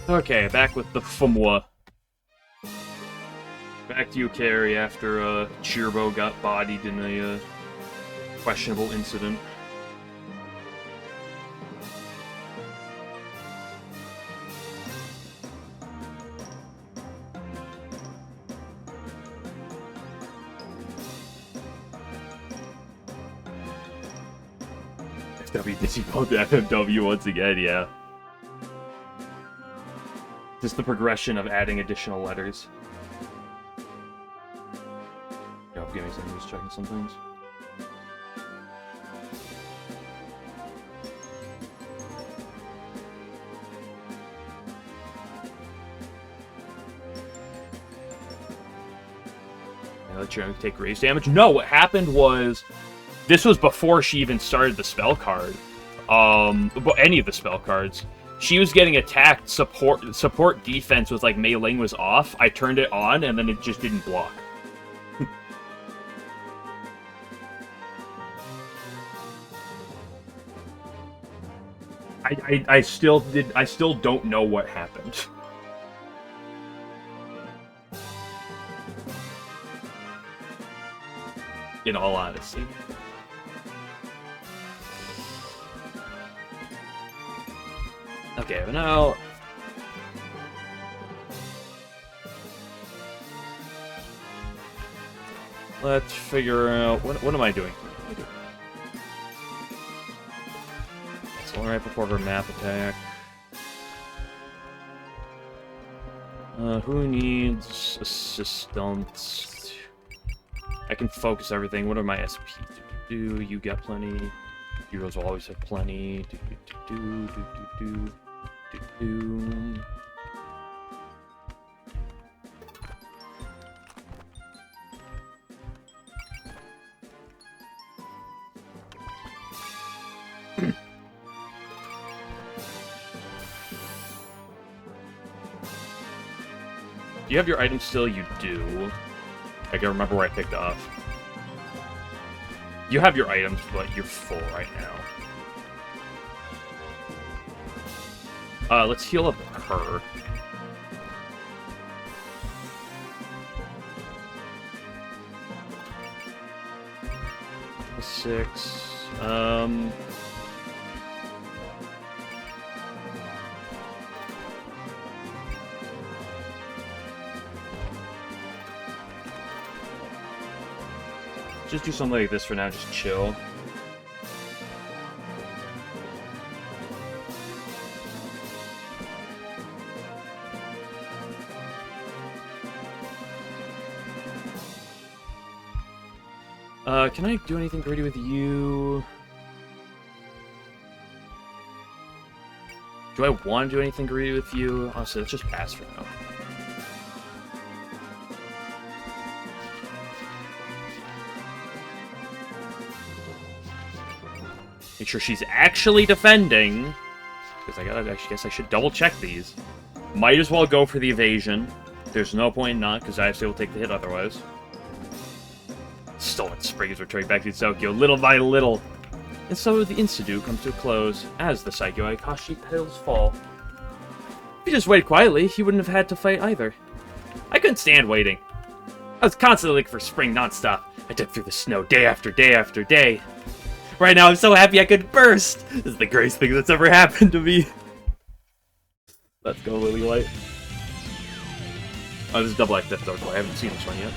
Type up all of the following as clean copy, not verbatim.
Okay, back with the Fumwa. Back to you, Carrie, after Chirbo got bodied in a questionable incident. FW pulled the FMW once again, yeah. Just the progression of adding additional letters. Yo, give me some, just checking some things. Yeah, let you take raise damage. No, what happened was, this was before she even started the spell card. Any of the spell cards. She was getting attacked, support defense was like meleeing was off. I turned it on, and then it just didn't block. I still don't know what happened. In all honesty. Okay, but now... let's figure out... What am I doing? So right before her map attack. Who needs assistance? I can focus everything. What are my SP? Do you get plenty? Heroes will always have plenty. Do. Do you have your items still? You do. I can remember where I picked off. You have your items, but you're full right now. Let's heal up her. Six. Just do something like this for now, just chill. Can I do anything greedy with you? Do I want to do anything greedy with you? Honestly, let's just pass for now. Make sure she's actually defending. Because I guess I should double check these. Might as well go for the evasion. There's no point not, because I still will take the hit otherwise. Stolen Spring is returning back to Tokyo, little by little. And so the Insidu comes to a close, as the Psycho Akashi petals fall. If he just waited quietly, he wouldn't have had to fight either. I couldn't stand waiting. I was constantly looking for spring nonstop. I dug through the snow day after day after day. Right now, I'm so happy I could burst! This is the greatest thing that's ever happened to me. Let's go, Lily White. Oh, this is Double Act Death Door. I haven't seen this one yet.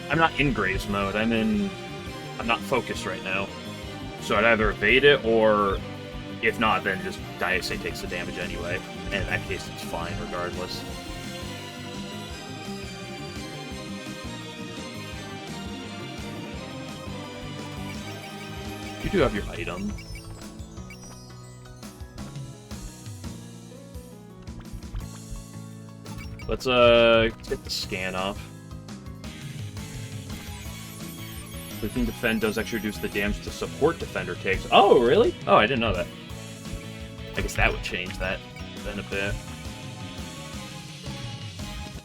I'm not in Graves mode, I'm not focused right now. So I'd either evade it, or if not, then just Daisei takes the damage anyway. And in that case, it's fine regardless. You do have your item. Let's get the scan off. Clicking defend does actually reduce the damage the support defender takes. Oh, really? Oh, I didn't know that. I guess that would change that then a bit.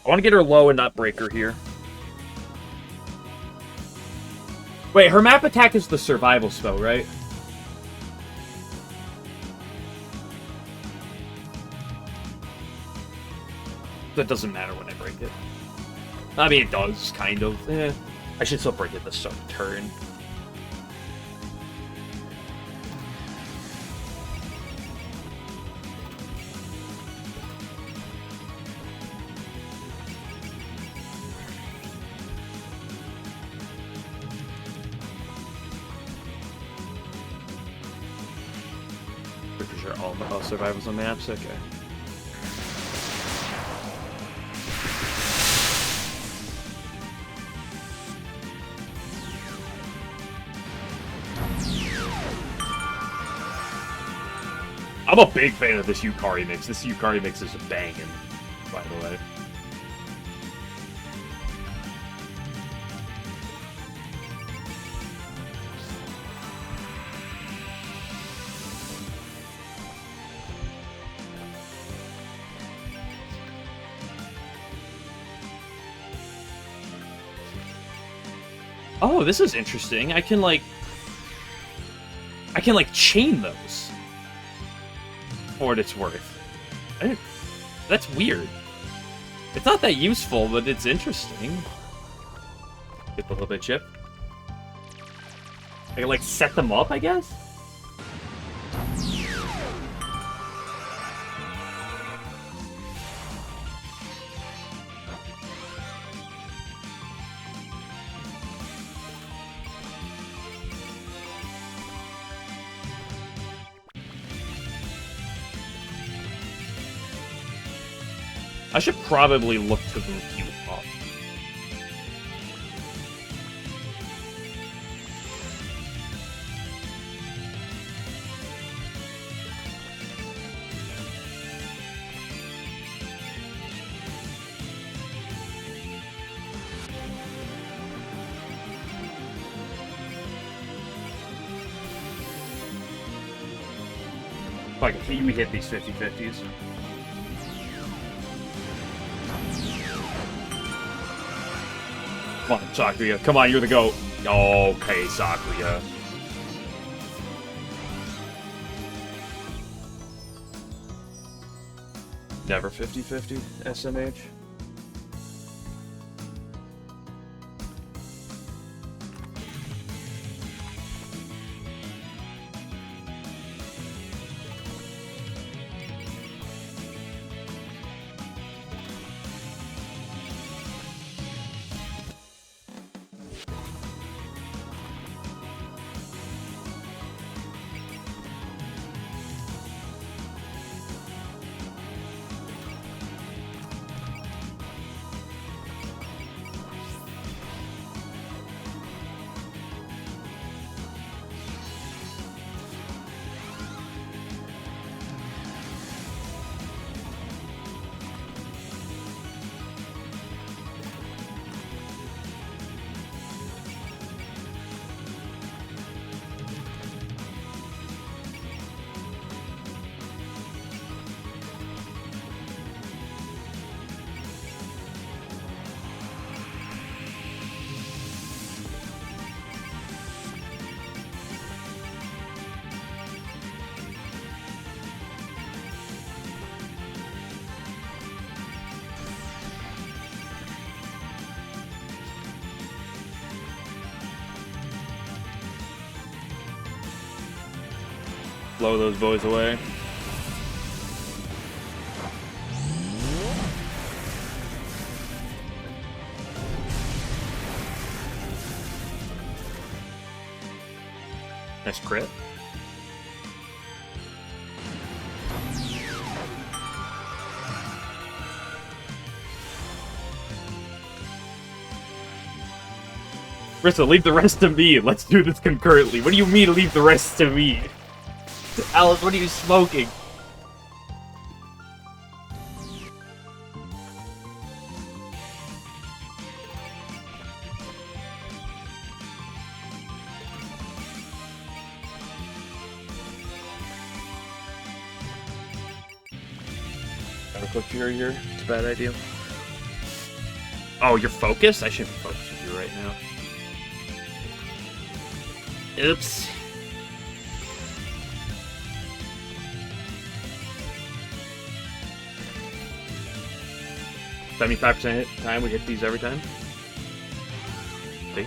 I want to get her low and not break her here. Wait, her map attack is the survival spell, right? That doesn't matter when I break it. I mean, it does, kind of. I should still break it this turn. Pretty sure all survivals on maps, okay. I'm a big fan of this Yukari mix. This Yukari mix is banging, by the way. Oh, this is interesting. I can chain those. For what it's worth. That's weird. It's not that useful, but it's interesting. Get a little bit chip. I can, set them up, I guess? I should probably look to move you up. Fuck, we hit these 50-50s. Come on, Sakuya. Come on, you're the GOAT. Okay, Sakuya. Never 50-50, SMH. Blow those boys away. Nice crit. Rissa, leave the rest to me. Let's do this concurrently. What do you mean, leave the rest to me? Alice, what are you smoking? Gotta click here. It's a bad idea. Oh, you're focused? I shouldn't be focused with you right now. Oops. 75% time we hit these every time. See?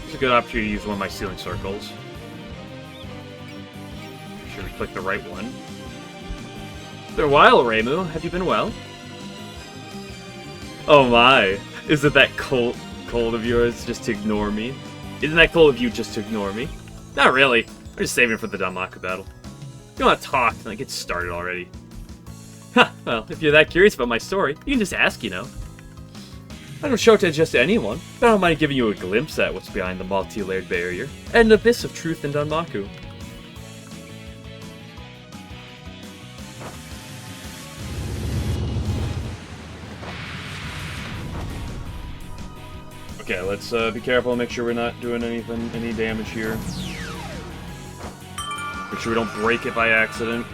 It's a good opportunity to use one of my ceiling circles. Make sure we click the right one. It's been a while, Reimu. Have you been well? Oh my. Is it that cold of yours just to ignore me? Isn't that cold of you just to ignore me? Not really. I'm just saving it for the Danmaku battle. If you want to talk, then get started already. Ha! Well, if you're that curious about my story, you can just ask, you know. I don't show it to just anyone, but I don't mind giving you a glimpse at what's behind the multi-layered barrier, and an abyss of truth in Danmaku. Okay, let's be careful, make sure we're not doing any damage here. Make sure we don't break it by accident.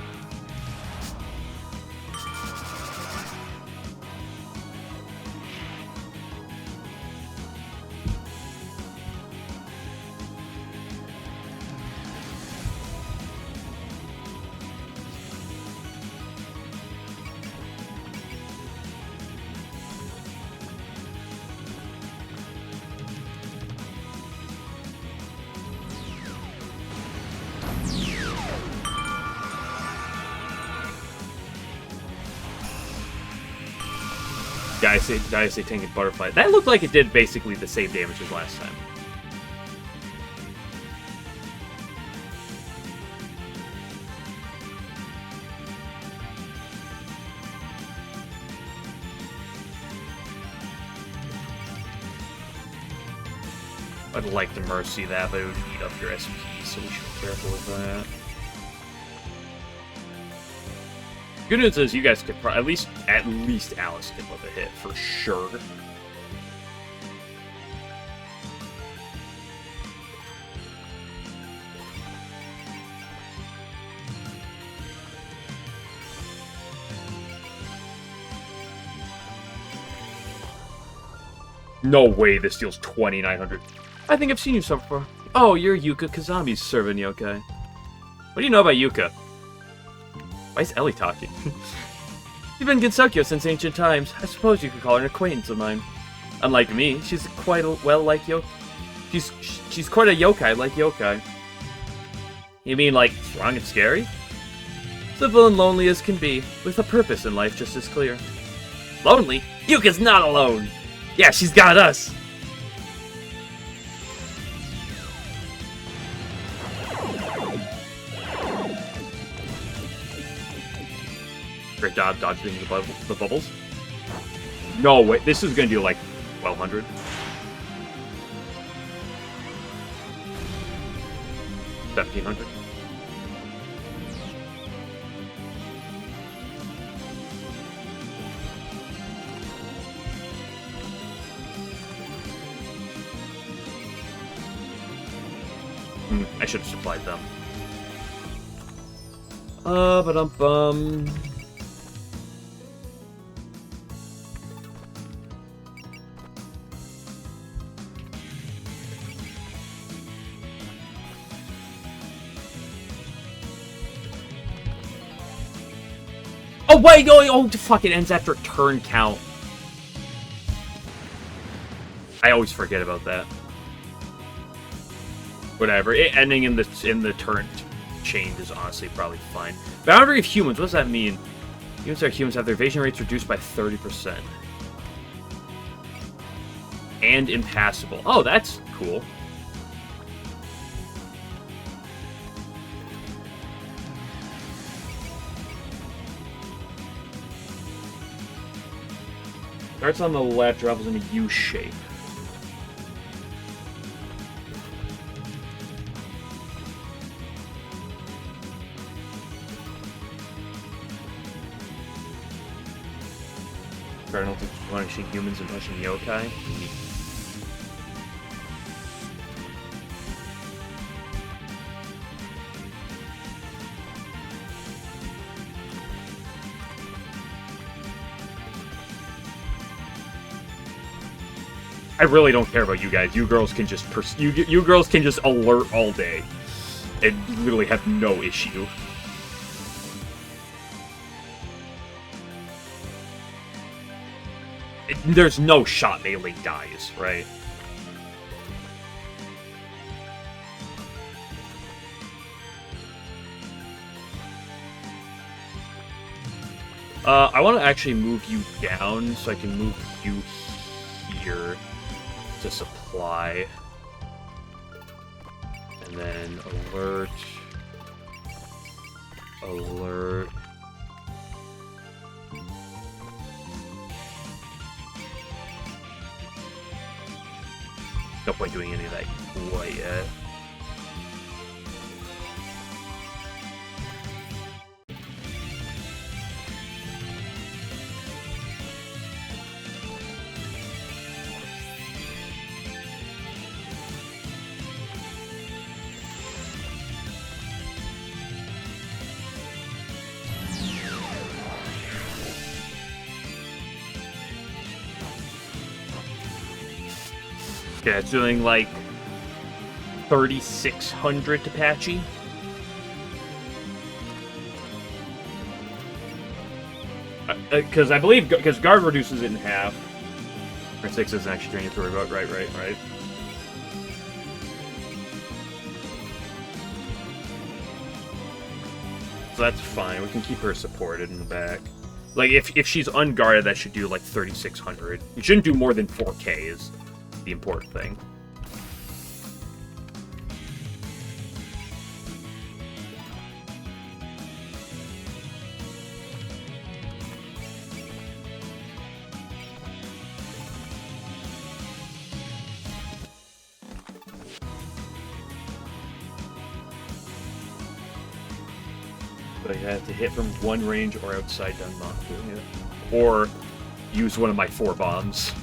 Guys say Tank and Butterfly. That looked like it did basically the same damage as last time. I'd like to Mercy that, but it would eat up your SP, so we should be careful with that. Good news is you guys could at least Alice can live a hit for sure. No way this deals 2,900. I think I've seen you so before. Oh, you're Yuka Kazami's servant yokai. What do you know about Yuka? Why is Ellie talking? You've been Gensokyo since ancient times. I suppose you could call her an acquaintance of mine. Unlike me, she's quite a she's quite a yokai like yokai. You mean like strong and scary? Simple and lonely as can be, with a purpose in life just as clear. Lonely? Yuka's not alone! Yeah, she's got us! Great job dodging the bubbles. No, wait, this is gonna do like 1,200. $1,700. I should have supplied them. Ba-dum-bum. Oh, wait, oh, fuck, it ends after turn count. I always forget about that. Whatever, it ending in the turn change is honestly probably fine. Boundary of humans, what does that mean? Humans have their evasion rates reduced by 30%. And impassable. Oh, that's cool. Starts on the left, travels in a U shape. Cardinal to punishing humans and punishing yokai. I really don't care about you guys. You girls can just you girls can just alert all day and literally have no issue. There's no shot Melee dies, right? I want to actually move you down so I can move you here to supply. And then alert. Alert. No point doing any of that quite yet. Okay, it's doing like 3,600 to Patchy. Because I believe, because guard reduces it in half. Or 6 isn't actually draining to worry about. Right. So that's fine. We can keep her supported in the back. Like, if she's unguarded, that should do like 3,600. You shouldn't do more than 4K is the important thing. But I have to hit from one range or outside Dunmonster. Yeah. Or use one of my 4 bombs.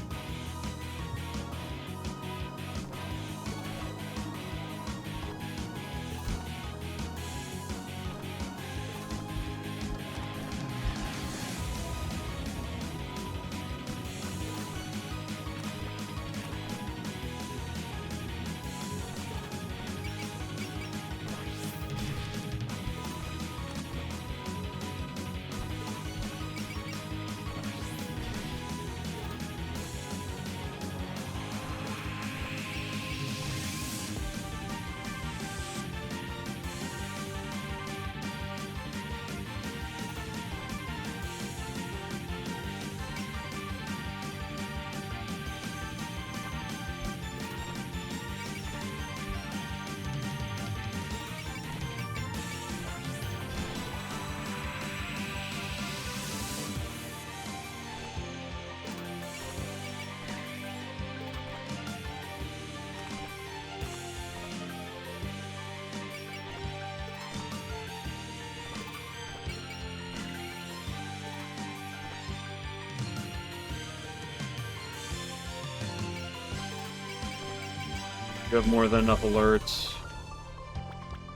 You have more than enough alerts.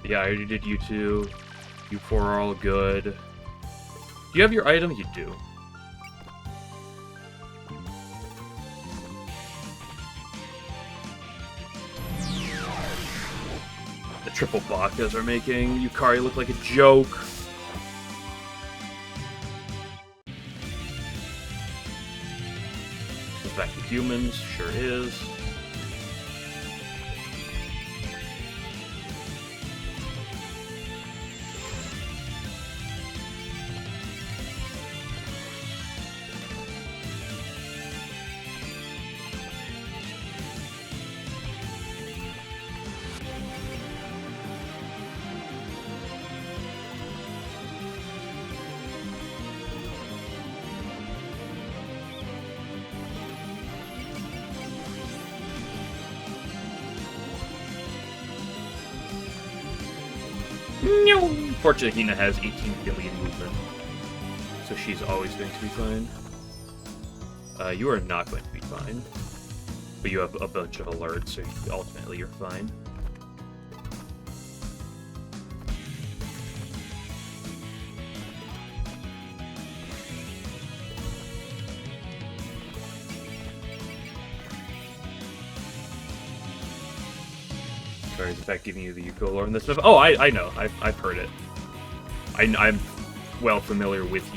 Yeah, I already did you 2. You 4 are all good. Do you have your item? You do. The triple Bakas are making Yukari look like a joke. Back to humans, sure is. Fortunately, Hina has 18 billion movement, so she's always going to be fine. You are not going to be fine, but you have a bunch of alerts, so ultimately you're fine. Sorry, is in fact giving you the Yuko lore and this stuff. Oh, I know. I've heard it. I'm well familiar with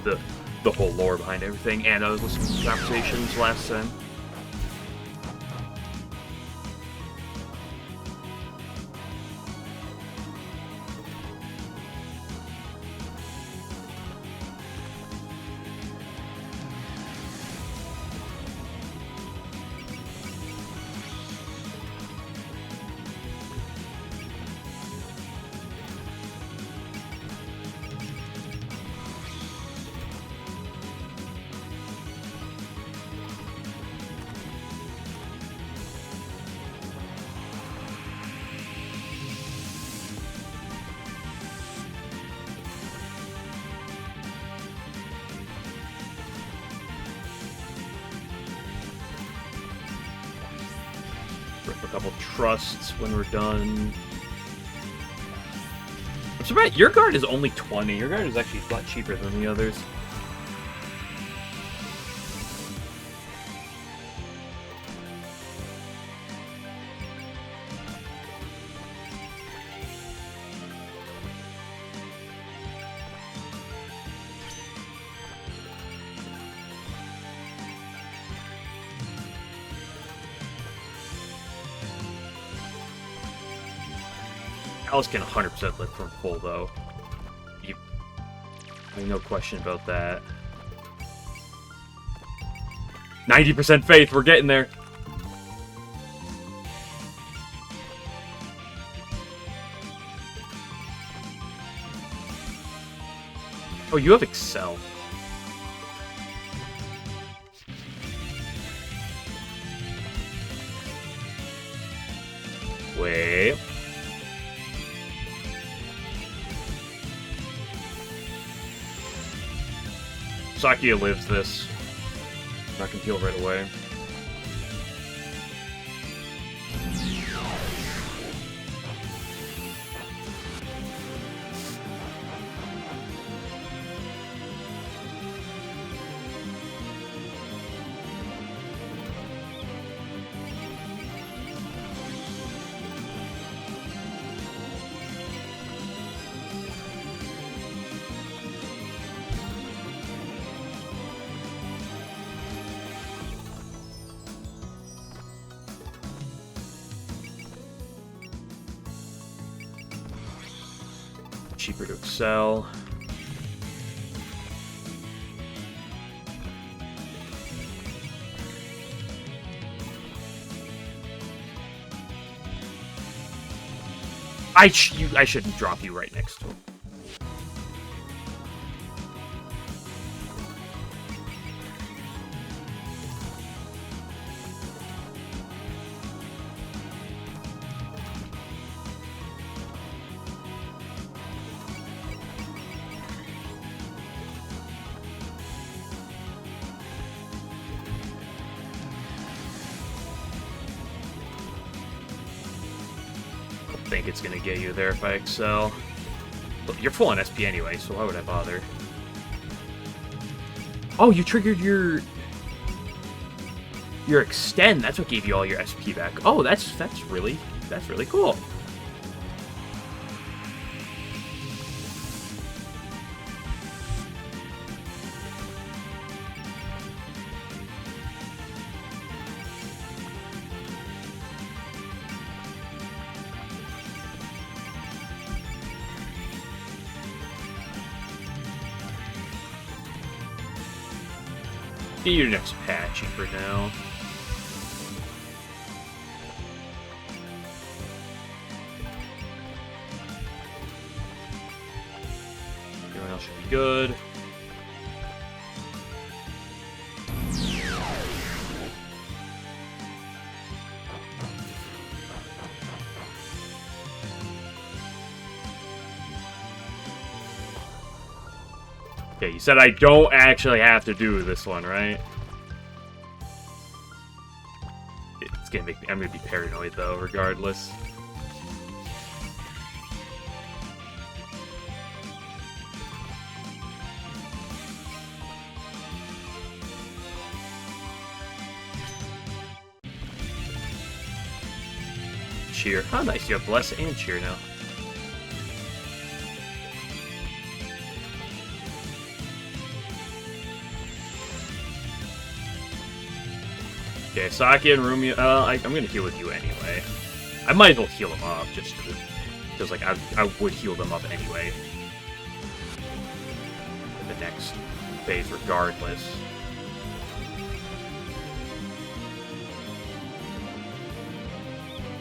the whole lore behind everything, and I was listening to conversations last time. Rip a couple trusts when we're done. I'm surprised your guard is only 20. Your guard is actually a lot cheaper than the others. Alice can 100% lift from full, though. No question about that. 90% faith, we're getting there. Oh, you have Excel. Wait. Sakia lives this. Not gonna heal right away. Cheaper to excel. I shouldn't drop you right next to him. I think it's gonna get you there if I excel. Look, you're full on SP anyway, so why would I bother? Oh, you triggered your extend. That's what gave you all your SP back. Oh, that's really cool. Get your next patchy for now. Everyone else should be good. Okay, you said I don't actually have to do this one, right? It's gonna make me... I'm gonna be paranoid, though, regardless. cheer. How nice, you have bless and cheer now. Okay, Saki and Rumi. I'm gonna heal with you anyway. I might as well heal them up, just because like I would heal them up anyway. In the next phase, regardless.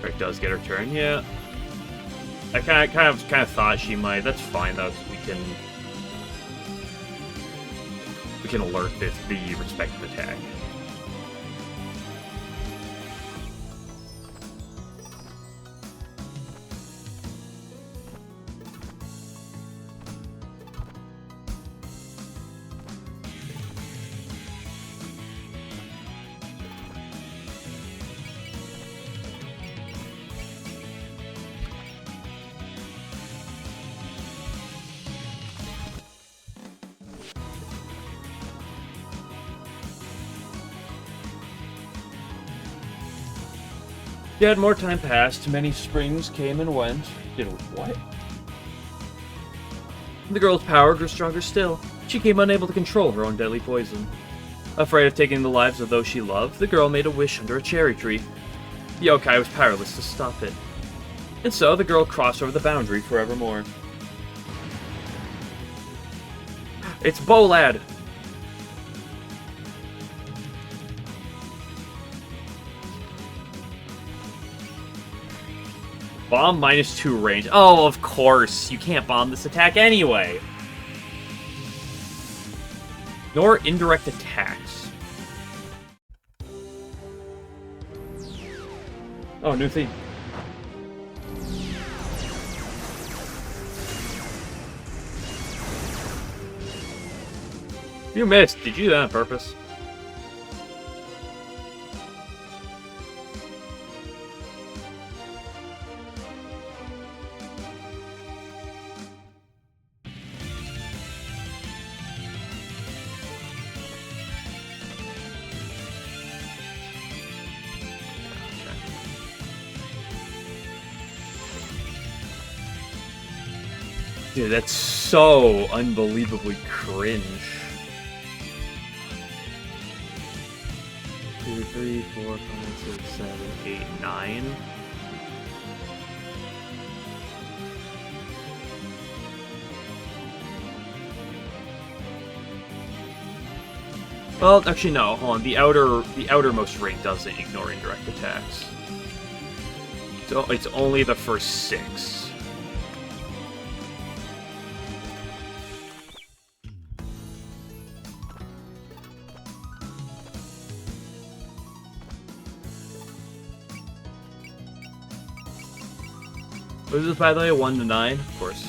Right, does get her turn, yeah. I kind of thought she might. That's fine. We can alert the respective attack. Yet more time passed, many springs came and went. Did what? The girl's power grew stronger still. She became unable to control her own deadly poison. Afraid of taking the lives of those she loved, the girl made a wish under a cherry tree. The yokai was powerless to stop it. And so the girl crossed over the boundary forevermore. It's Bolad! Bomb -2 range. Oh, of course. You can't bomb this attack anyway. Nor indirect attacks. Oh, new theme. You missed. Did you do that on purpose? Dude, that's so unbelievably cringe. 2, 3, 4, 5, 6, 7, 8, 9. Well, actually no, hold on. The outermost ring doesn't ignore indirect attacks. So it's only the first 6. Was this, by the way, 1 to 9? Of course.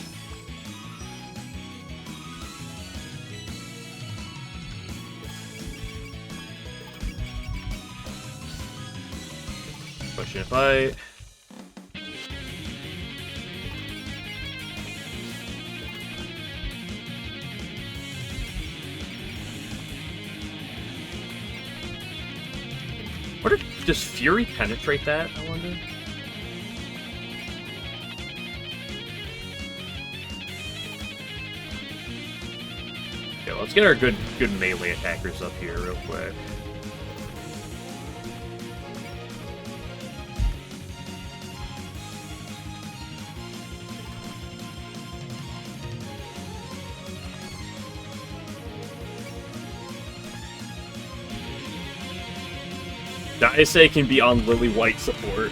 Question if I... Does Fury penetrate that, I wonder? Okay, let's get our good melee attackers up here real quick. I say can be on Lily White support.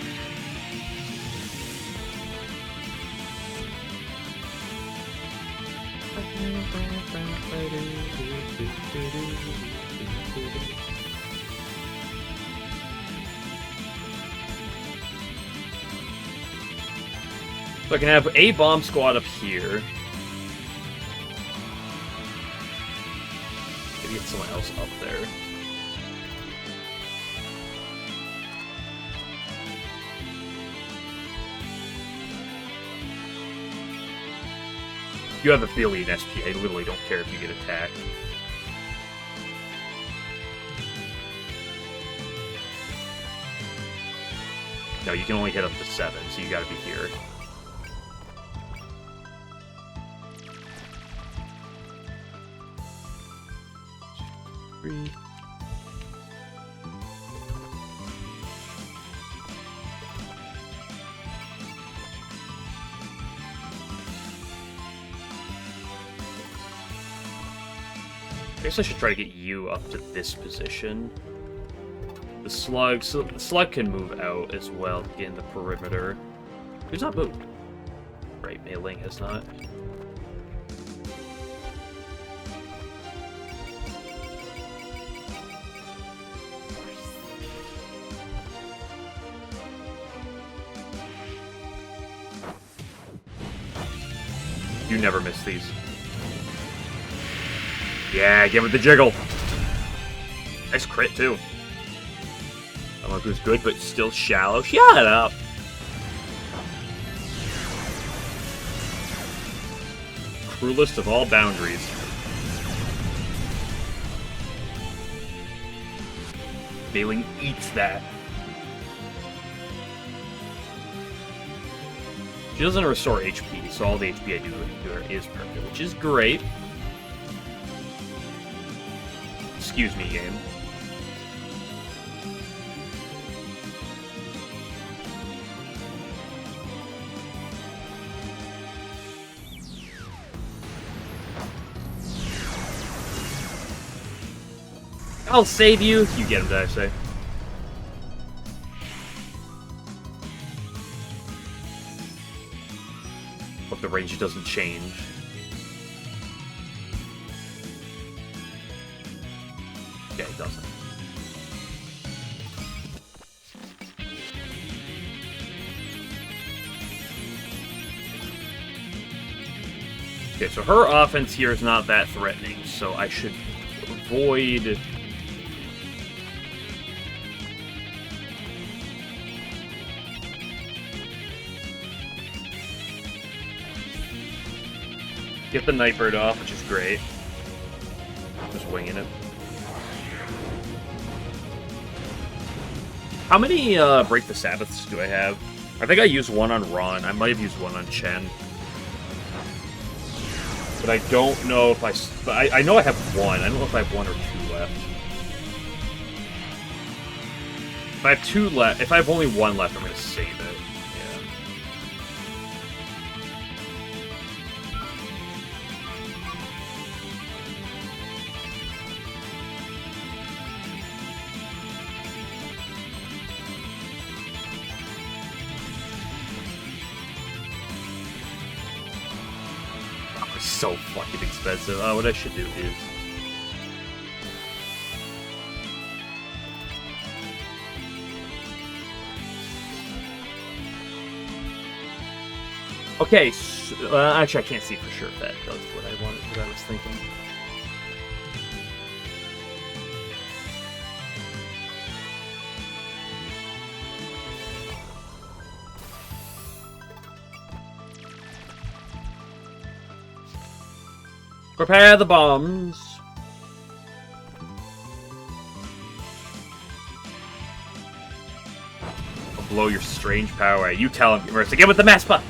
So I can have a bomb squad up here. Maybe get someone else up there. You have a billion SP. I literally don't care if you get attacked. No, you can only hit up to 7, so you gotta be here. Three. I guess I should try to get you up to this position. The slug, so the slug can move out as well to get in the perimeter. Who's not moved? Right, Mei Ling has not. You never miss these. Yeah, give it the jiggle. Nice crit, too. I don't know if it was good, but still shallow. Shut up. Cruelest of all boundaries. Mei Ling eats that. She doesn't restore HP, so all the HP I do to her is permanent, which is great. Excuse me, game. I'll save you. You get him, did I say? Hope the range doesn't change. Yeah, it doesn't. Okay, so her offense here is not that threatening, so I should avoid... Get the Nightbird off, which is great. Just winging it. How many Break the Sabbaths do I have? I think I used one on Ron. I might have used one on Chen. But I don't know if I know I have one. I don't know if I have one or two left. If I have two left, if I have only one left, I'm going to save it. Yeah. So fucking expensive. What I should do is... Okay, so, actually I can't see for sure if that does what I wanted, what I was thinking. Prepare the bombs. I'll blow your strange power. You tell him, Marissa. Get with the Maspa.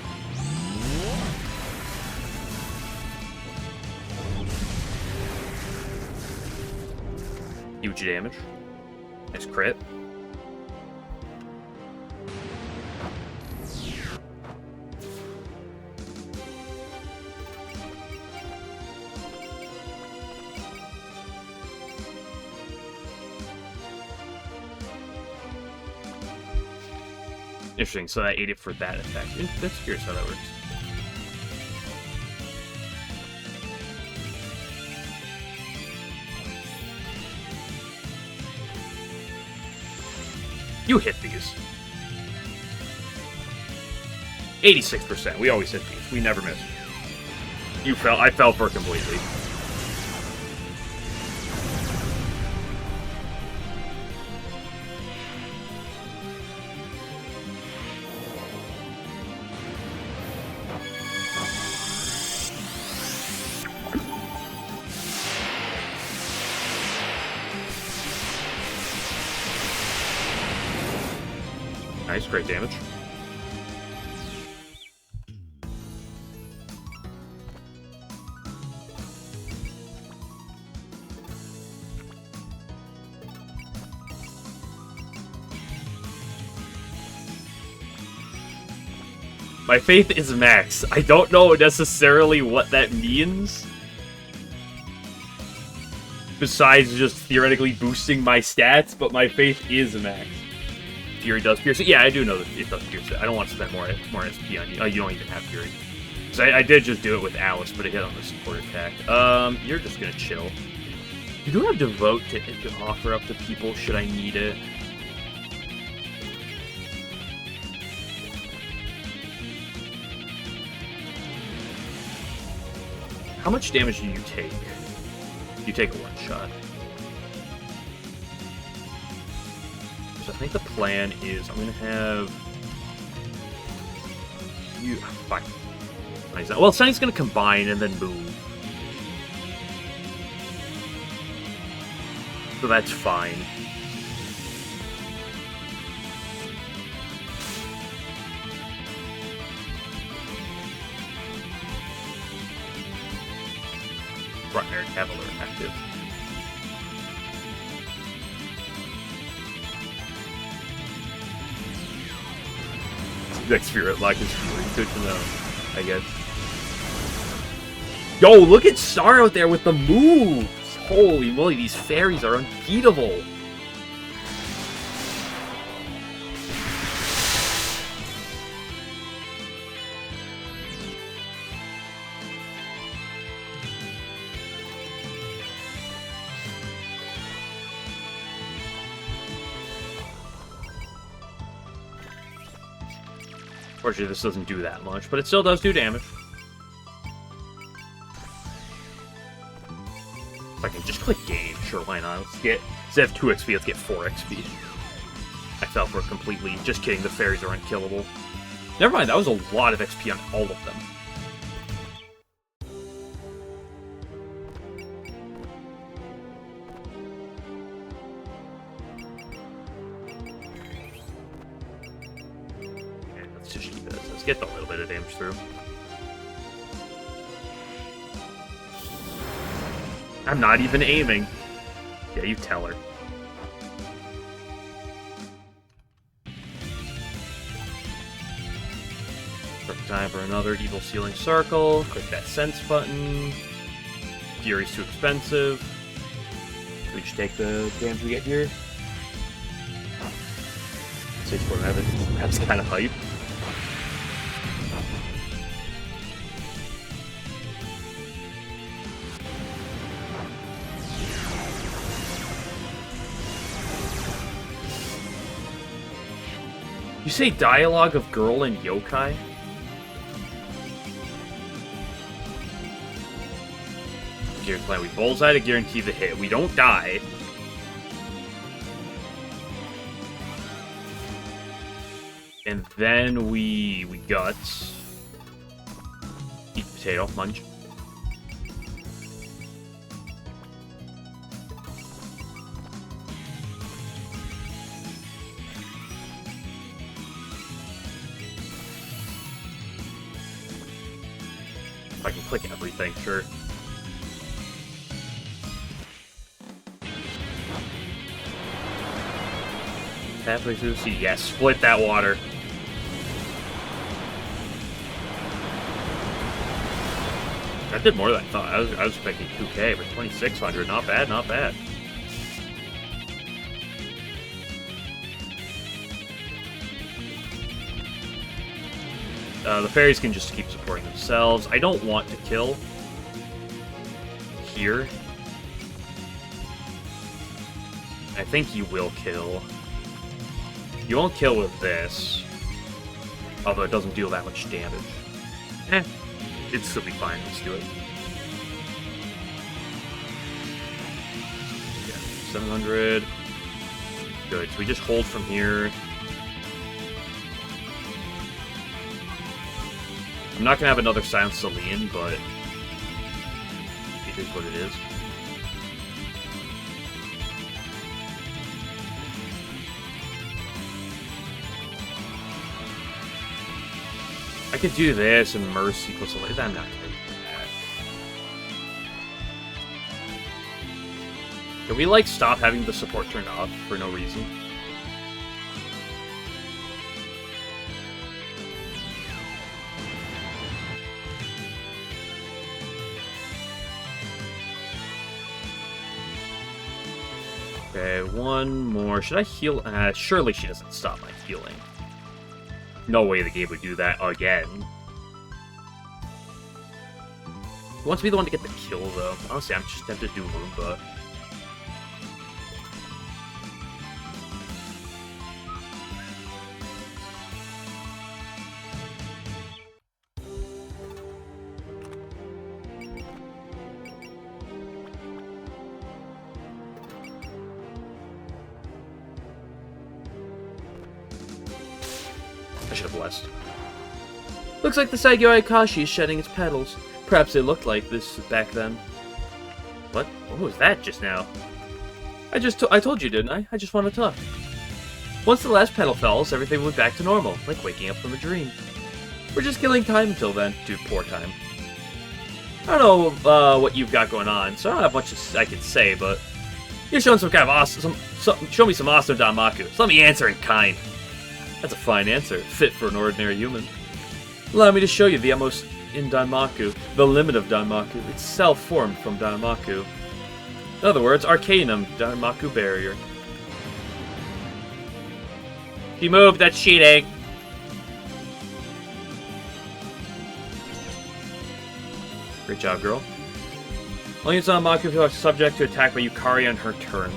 Huge damage. Nice crit. Interesting, so I ate it for that effect. That's curious how that works. You hit these. 86%. We always hit these. We never miss. You fell. I fell for completely. Nice, great damage. My faith is max. I don't know necessarily what that means. Besides just theoretically boosting my stats, but my faith is max. Fury does pierce it. Yeah, I do know that it does pierce it. I don't want to spend more SP on you. Oh, you don't even have Fury. Because I did just do it with Alice, but it hit on the support attack. You're just gonna chill. You do have Devote to offer up to people should I need it. How much damage do you take? You take one shot. So I think the plan is I'm gonna have you. Fine. Well, Sunny's gonna combine and then move, so that's fine. Air Cavalier active. Next Spirit Lock is good to know, I guess. Yo, look at Star out there with the moves! Holy moly, these fairies are unbeatable! Unfortunately, this doesn't do that much, but it still does do damage. If I can just click game, sure, why not? Let's get, instead of 2 XP, let's get 4 XP. I fell for it completely. Just kidding, the fairies are unkillable. Never mind, that was a lot of XP on all of them. Get a little bit of damage through. I'm not even aiming. Yeah, you tell her. Perfect time for another Evil Sealing Circle. Click that Sense button. Fury's too expensive. We just take the damage we get here. 6.7. That's kind of hype. You say dialogue of girl and yokai? Here's the plan. We bullseye to guarantee the hit. We don't die. And then we guts. Eat potato, munch. If I can click everything, sure. Halfway through the sea. Yeah, split that water. That did more than I thought. I was expecting 2K, but 2,600. Not bad, not bad. The fairies can just keep supporting themselves. I don't want to kill here. I think you will kill. You won't kill with this. Although it doesn't deal that much damage. It'd still be fine. Let's do it. Yeah, 700. Good. So we just hold from here. I'm not gonna have another Silent Celine, but it is what it is. I could do this and Mercy equals I'm not gonna do that. Can we, like, stop having the support turned off for no reason? Okay, one more. Should I heal? Surely she doesn't stop my healing. No way the game would do that again. He wants to be the one to get the kill, though. Honestly, I'm just tempted to do Roomba. I should have blessed. Looks like the Saigyo Akashi is shedding its petals. Perhaps they looked like this back then. What? What was that just now? I told you, didn't I? I just want to talk. Once the last petal falls, everything went back to normal, like waking up from a dream. We're just killing time until then. Dude, poor time. I don't know what you've got going on, so I don't have much I can say, but you're showing some kind of awesome, show me some awesome Danmaku. So let me answer in kind. That's a fine answer, fit for an ordinary human. Allow me to show you the utmost in Danmaku, the limit of Danmaku, itself formed from Danmaku. In other words, Arcanum, Danmaku barrier. He moved, that's cheating! Great job, girl. Only Danmaku are subject to attack by Yukari on her turn.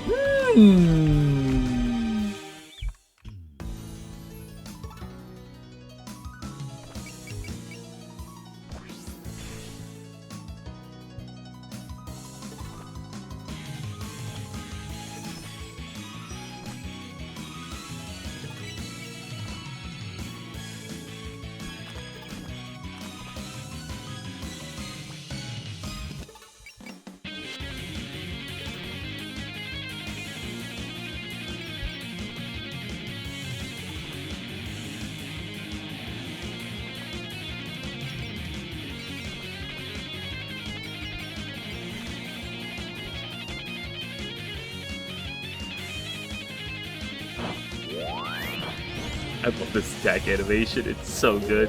I love this attack animation, it's so good.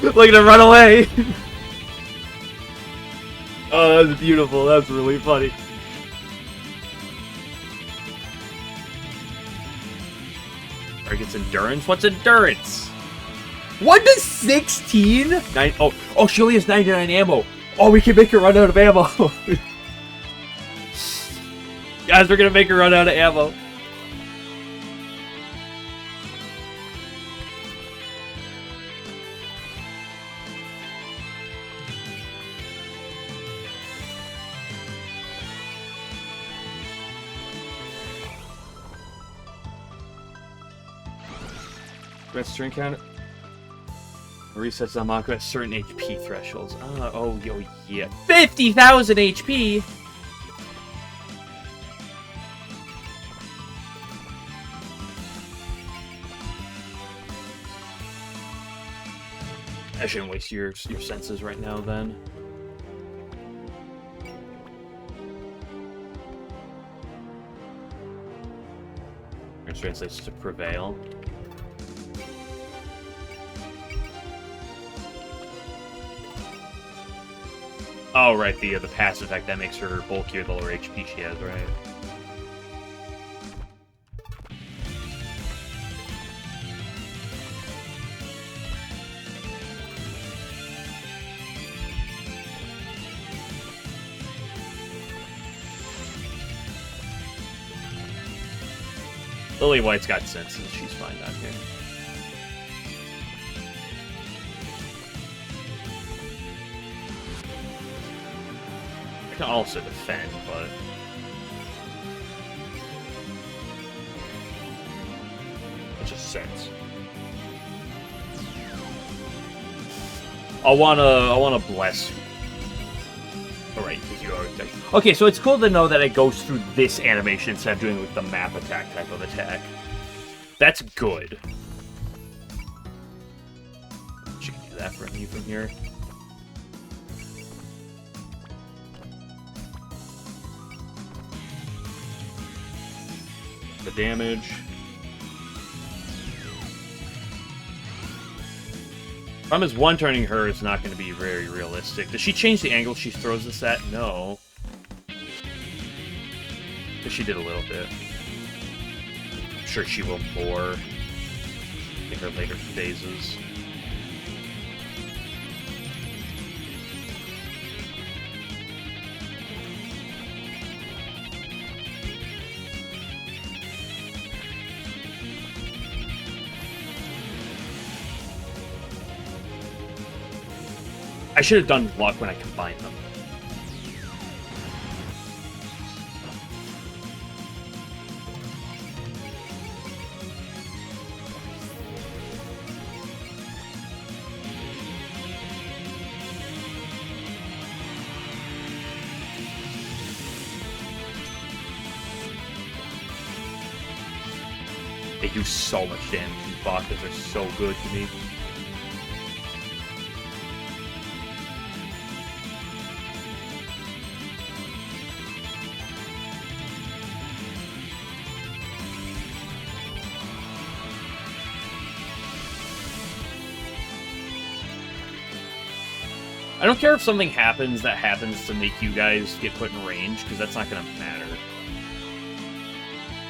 Look at him run away! Oh, that's beautiful. That's really funny. Target's endurance? What's endurance? 1 to 16? Oh, she only has 99 ammo. Oh, we can make her run out of ammo. Guys, we're gonna make her run out of ammo. Grants turn count. Resets Danmaku at certain HP thresholds. Oh, yo, yeah. 50,000 HP! I shouldn't waste your senses right now, then. Which translates to prevail. Oh, right, the passive effect that makes her bulkier the lower HP she has, right? Lily White's got senses, she's fine down here. can also defend, but... It just sense. I wanna bless you. Alright, because you already... Okay, so it's cool to know that it goes through this animation instead of doing like the map attack type of attack. That's good. She can do that for me from here. The damage. Problem is, one-turning her is not going to be very realistic. Does she change the angle she throws this at? No. But she did a little bit. I'm sure she will more in her later phases. I should have done luck when I combined them. They do so much damage. These bosses are so good to me. I don't care if something happens that happens to make you guys get put in range, because that's not going to matter.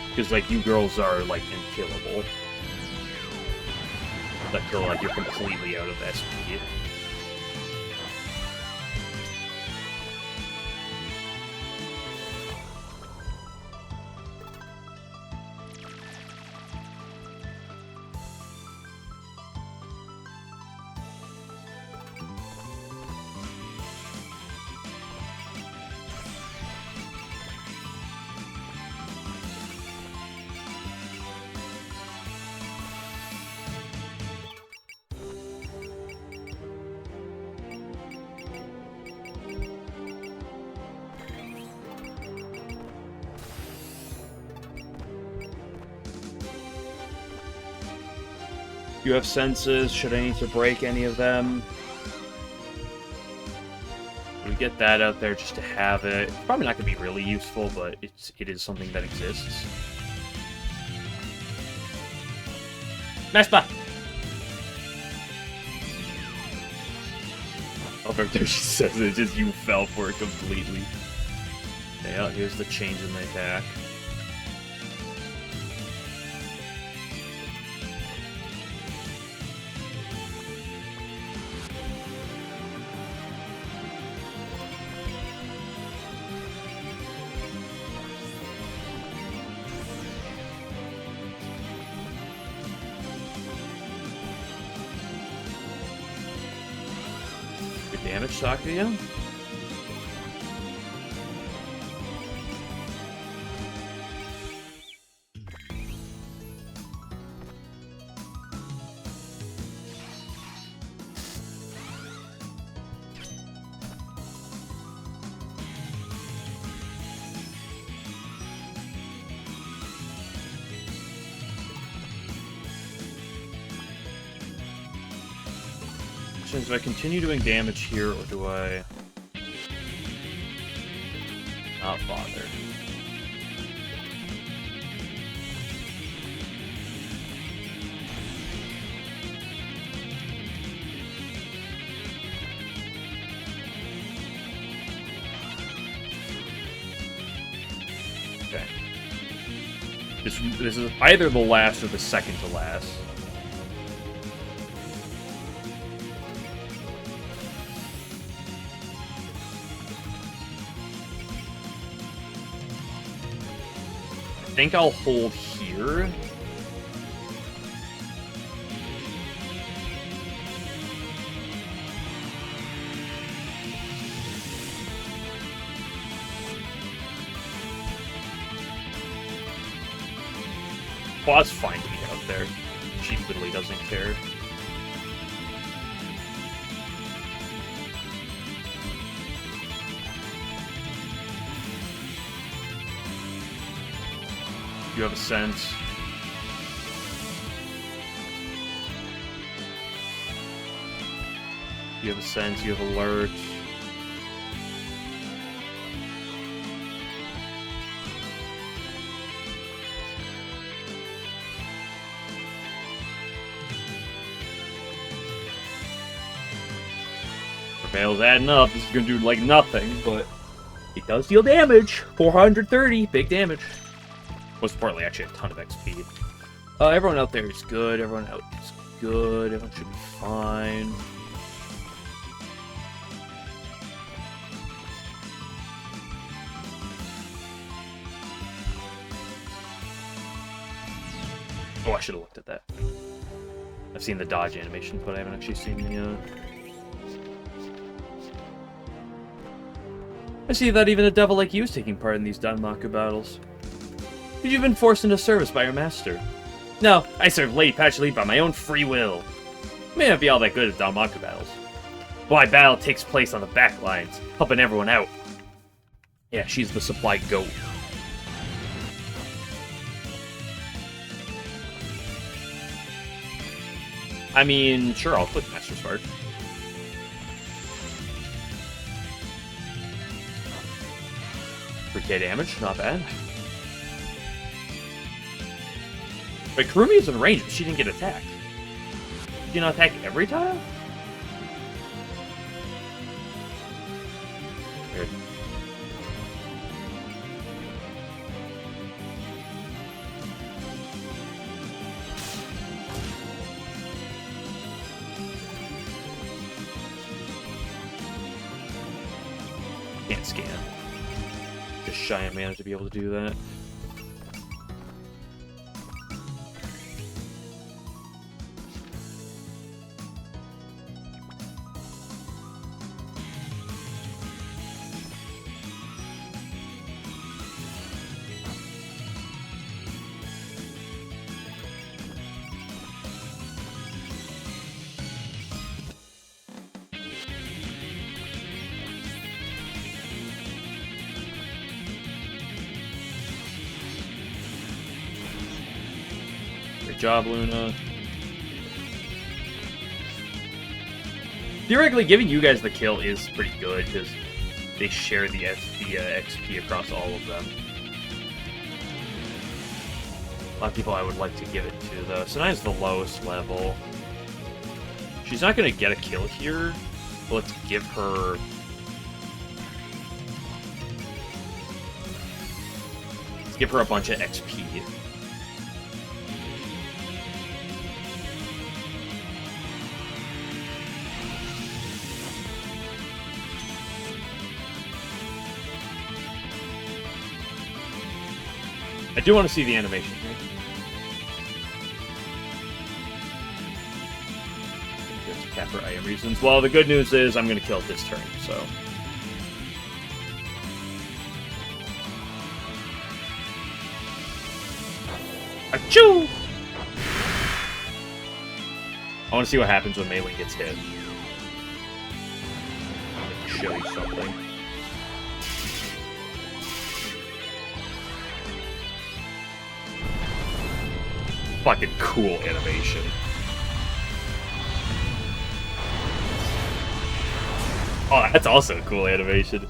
Because, like, you girls are, like, unkillable. Until, like, you're completely out of SP. You have senses, should I need to break any of them? We get that out there just to have it. It's probably not going to be really useful, but it is something that exists. Nice spot! Oh, right there she says it, just you fell for it completely. Yeah, here's the change in the attack. Damage Sakuya? Do I continue doing damage here, or do I not bother? Okay. This is either the last or the second to last. I think I'll hold here. Qua's fine to be out there. She literally doesn't care. You have a sense. You have a sense, you have alert. Prevail's adding up. This is gonna do like nothing, but it does deal damage. 430, big damage. Most importantly, actually a ton of XP. Everyone out there is good. Everyone out is good. Everyone should be fine. Oh, I should have looked at that. I've seen the dodge animations, but I haven't actually seen the, I see that even a devil like you is taking part in these Danmaku battles. But you've been forced into service by your master. No, I serve Lady Patchouli by my own free will. I may not be all that good at Danmaku battles. Why battle takes place on the back lines, helping everyone out. Yeah, she's the supply goat. I mean, sure, I'll click Master Spark. $3k damage, not bad. But Kurumi is in range, but she didn't get attacked. Did you not attack every time? Weird. Can't scan. Just shy of mana to be able to do that. Good job, Luna. Theoretically, giving you guys the kill is pretty good, because they share the XP across all of them. A lot of people I would like to give it to, though. Sanaya's the lowest level. She's not going to get a kill here, but let's give her... Let's give her a bunch of XP. I do want to see the animation here. Just cap for item reasons. Well, the good news is I'm going to kill it this turn, so... Achoo! I want to see what happens when Maiden gets hit. Let me show you something. Fucking cool animation. Oh, that's also a cool animation.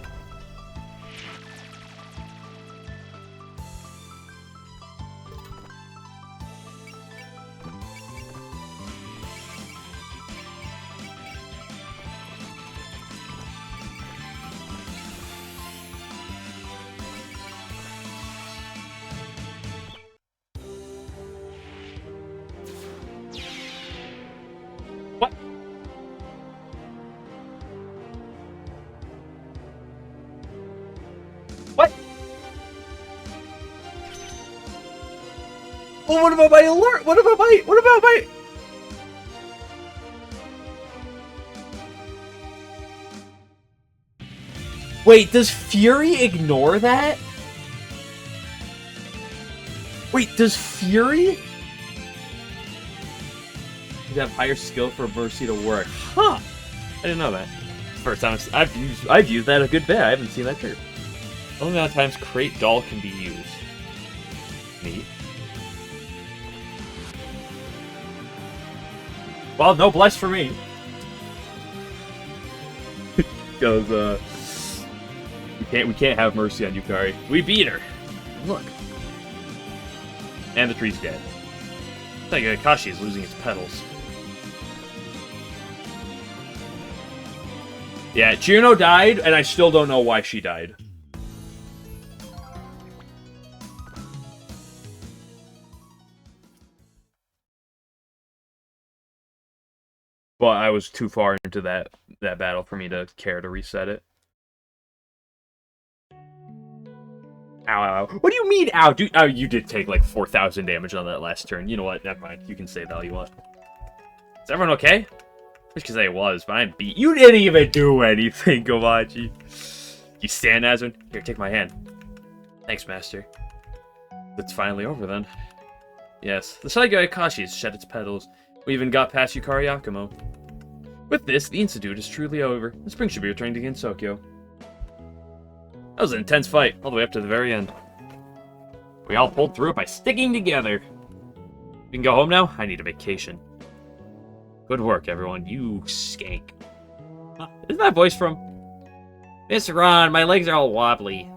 What? What? Well, what about my alert? What about my... Wait, does Fury ignore that? Wait, does Fury... You'd have higher skill for Mercy to work. Huh! I didn't know that. First time I've used that a good bit. I haven't seen that too. Only amount of times Crate Doll can be used. Neat. Well, no bless for me. Because we can't have Mercy on Yukari. We beat her. Look. And the tree's dead. It's like Akashi is losing its petals. Yeah, Juno died, and I still don't know why she died. But I was too far into that battle for me to care to reset it. Ow, ow, ow. What do you mean, ow? Dude, oh, you did take like 4,000 damage on that last turn. You know what? Never mind. You can say that all you want. Is everyone okay? I wish I could say it was, but I beat. You didn't even do anything, Komachi. You stand, Azun? Here, take my hand. Thanks, Master. It's finally over, then. Yes, the Saigo Akashi has shed its petals. We even got past Yukari Yakumo. With this, the Institute is truly over. The spring should be returning to Gensokyo. That was an intense fight, all the way up to the very end. We all pulled through it by sticking together. We can go home now? I need a vacation. Good work, everyone. You skank. Isn't that voice from? Mr. Ron, my legs are all wobbly.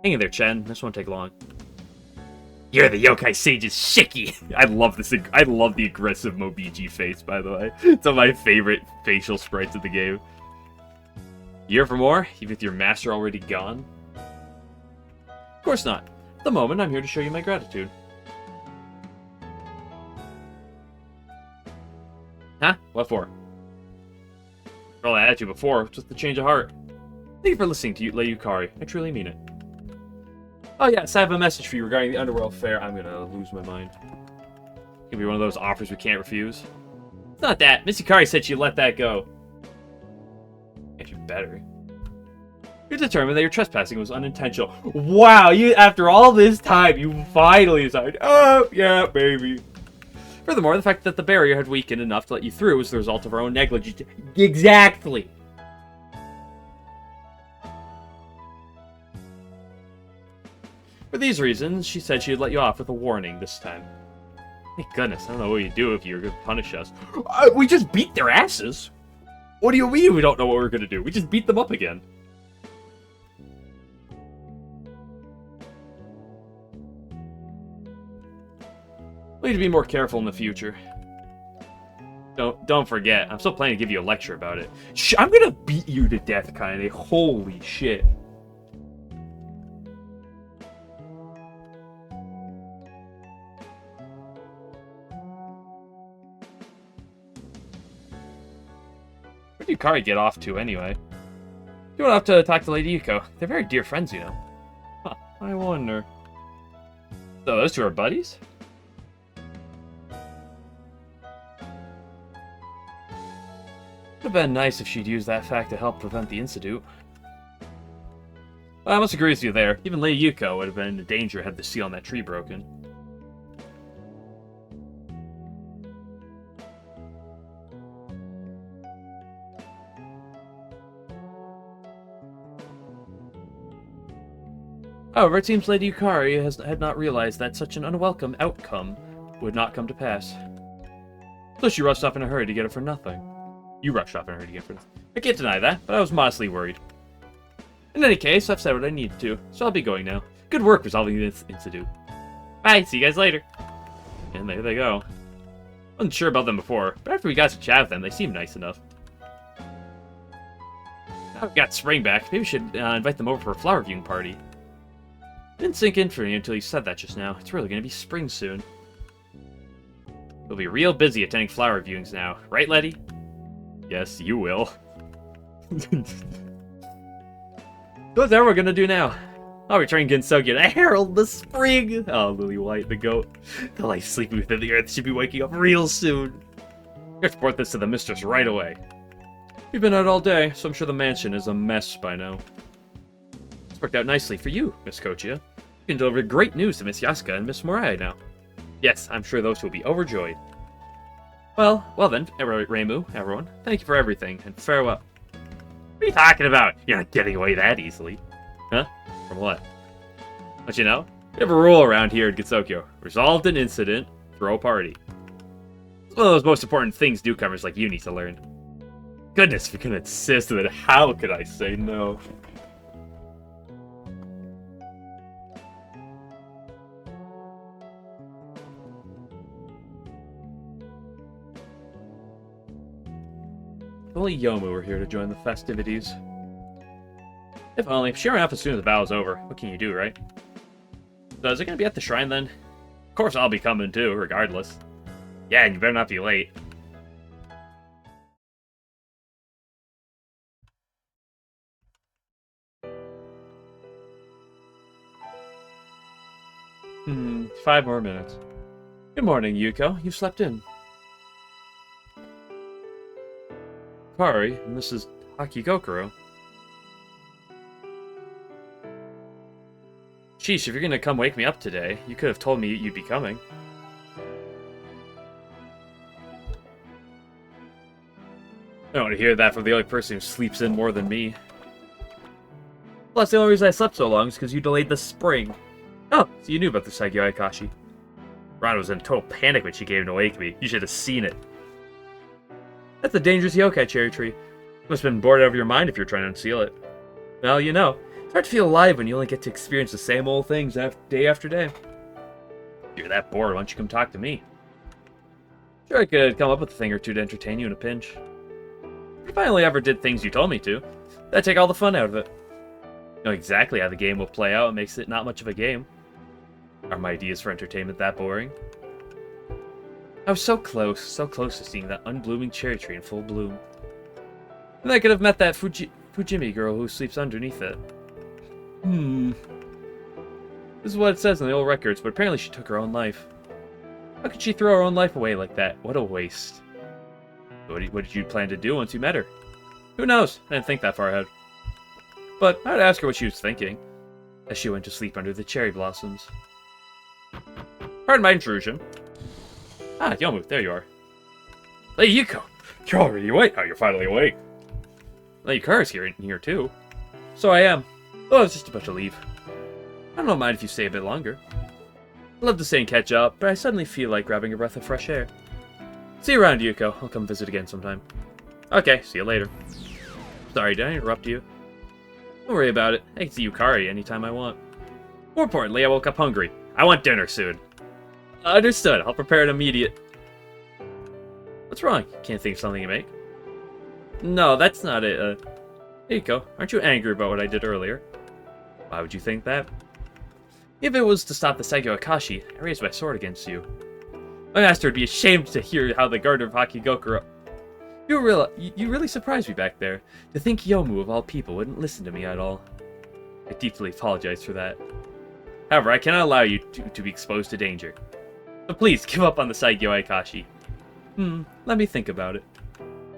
Hang in there, Chen. This won't take long. You're the Yokai Sage's Shiki! I love this. I love the aggressive Mobiji face, by the way. It's one of my favorite facial sprites of the game. You here for more? Even with your master already gone? Of course not. At the moment, I'm here to show you my gratitude. Huh? What for? For all I had you before, just the change of heart. Thank you for listening to Lady Yukari. I truly mean it. Oh yes, I have a message for you regarding the Underworld Fair. I'm gonna lose my mind. It's gonna be one of those offers we can't refuse. It's not that. Miss Yukari said she'd let that go. If you better. You're determined that your trespassing was unintentional. Wow, after all this time, you finally decided, oh, yeah, baby. Furthermore, the fact that the barrier had weakened enough to let you through was the result of our own negligence. Exactly. For these reasons, she said she'd let you off with a warning this time. Thank goodness, I don't know what you'd do if you were going to punish us. We just beat their asses. What do you mean we don't know what we're going to do? We just beat them up again. We need to be more careful in the future. Don't forget, I'm still planning to give you a lecture about it. I'm going to beat you to death, Kaine. Holy shit. Where did Yukari get off to, anyway? She went off to talk to Lady Yuko. They're very dear friends, you know. Huh, I wonder. So, those two are buddies? Would have been nice if she'd used that fact to help prevent the Institute. Well, I must agree with you there. Even Lady Yuko would have been in danger had the seal on that tree broken. However, it seems Lady Yukari had not realized that such an unwelcome outcome would not come to pass. So she rushed off in a hurry to get it for nothing. You rushed off in a hurry to get it for nothing. I can't deny that, but I was modestly worried. In any case, I've said what I needed to, so I'll be going now. Good work resolving this incident. Bye, see you guys later. And there they go. Wasn't sure about them before, but after we got to chat with them, they seemed nice enough. Now we've got spring back, maybe we should invite them over for a flower viewing party. Didn't sink in for me until you said that just now. It's really going to be spring soon. We'll be real busy attending flower viewings now. Right, Letty? Yes, you will. What's that we're going to do now? I'll return Gensokyo to herald the spring! Oh, Lily White, the goat. The life sleeping within the earth should be waking up real soon. Let's report this to the mistress right away. We've been out all day, so I'm sure the mansion is a mess by now. It's worked out nicely for you, Miss Kochia. You can deliver great news to Miss Yasuka and Miss Morai now. Yes, I'm sure those will be overjoyed. Well then, Reimu, everyone. Thank you for everything, and farewell. What are you talking about? You're not getting away that easily. Huh? From what? But you know, we have a rule around here at Gitsokyo. Resolved an incident, throw a party. It's one of those most important things newcomers like you need to learn. Goodness, if you're gonna insist on it, how could I say no? If only Yomu were here to join the festivities. If only. Sure enough, as soon as the battle's over. What can you do, right? So is it gonna be at the shrine then? Of course I'll be coming too, regardless. Yeah, and you better not be late. Hmm, 5 more minutes. Good morning, Yuko. You've slept in. Kari, and this is Hakigokuro. Sheesh, if you're gonna come wake me up today, you could have told me you'd be coming. I don't want to hear that from the only person who sleeps in more than me. Plus, the only reason I slept so long is because you delayed the spring. Oh, so you knew about the Saigyo Akashi. Ron was in total panic when she came to wake me. You should have seen it. That's a dangerous yokai cherry tree. You must have been bored out of your mind if you're trying to unseal it. Well, you know, it's hard to feel alive when you only get to experience the same old things day after day. If you're that bored, why don't you come talk to me? Sure, I could come up with a thing or two to entertain you in a pinch. If I only ever did things you told me to, that'd take all the fun out of it. You know exactly how the game will play out. It makes it not much of a game. Are my ideas for entertainment that boring? I was so close to seeing that unblooming cherry tree in full bloom. And I could have met that Fujimi girl who sleeps underneath it. This is what it says in the old records, but apparently she took her own life. How could she throw her own life away like that? What a waste. What did you plan to do once you met her? Who knows? I didn't think that far ahead. But I'd ask her what she was thinking, as she went to sleep under the cherry blossoms. Pardon my intrusion. Ah, Yomu, there you are. Hey, Yuko! You're already awake. Oh, you're finally awake. Well, Yukara's here too. So I am. Oh, I was just about to leave. I don't mind if you stay a bit longer. I'd love to stay and catch up, but I suddenly feel like grabbing a breath of fresh air. See you around, Yuko. I'll come visit again sometime. Okay, see you later. Sorry, did I interrupt you? Don't worry about it. I can see Yukari anytime I want. More importantly, I woke up hungry. I want dinner soon. Understood. I'll prepare it immediate. What's wrong? Can't think of something to make? No, that's not it. Yuko, aren't you angry about what I did earlier? Why would you think that? If it was to stop the Saigyo Akashi, I raised my sword against you. My master would be ashamed to hear how the gardener of Hakigokuro... You really surprised me back there. To think Yomu, of all people, wouldn't listen to me at all. I deeply apologize for that. However, I cannot allow you to be exposed to danger. So please, give up on the Saigyo Akashi. Let me think about it.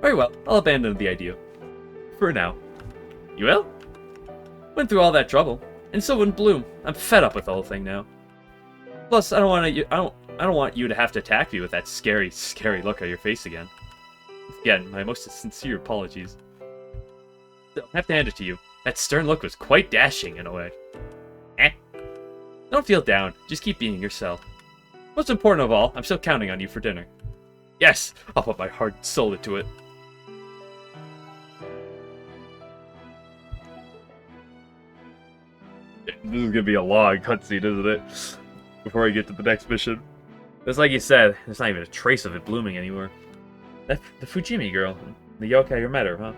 Very well, I'll abandon the idea. For now. You will? Went through all that trouble, and still wouldn't bloom. I'm fed up with the whole thing now. Plus, I don't want you to have to attack me with that scary, scary look on your face again. Again, my most sincere apologies. Still, I have to hand it to you. That stern look was quite dashing in a way. Don't feel down. Just keep being yourself. Most important of all, I'm still counting on you for dinner. Yes, I'll put my heart and soul into it. This is gonna be a long cutscene, isn't it? Before I get to the next mission. It's like you said, there's not even a trace of it blooming anymore. That's the Fujimi girl, the yokai who met her, huh?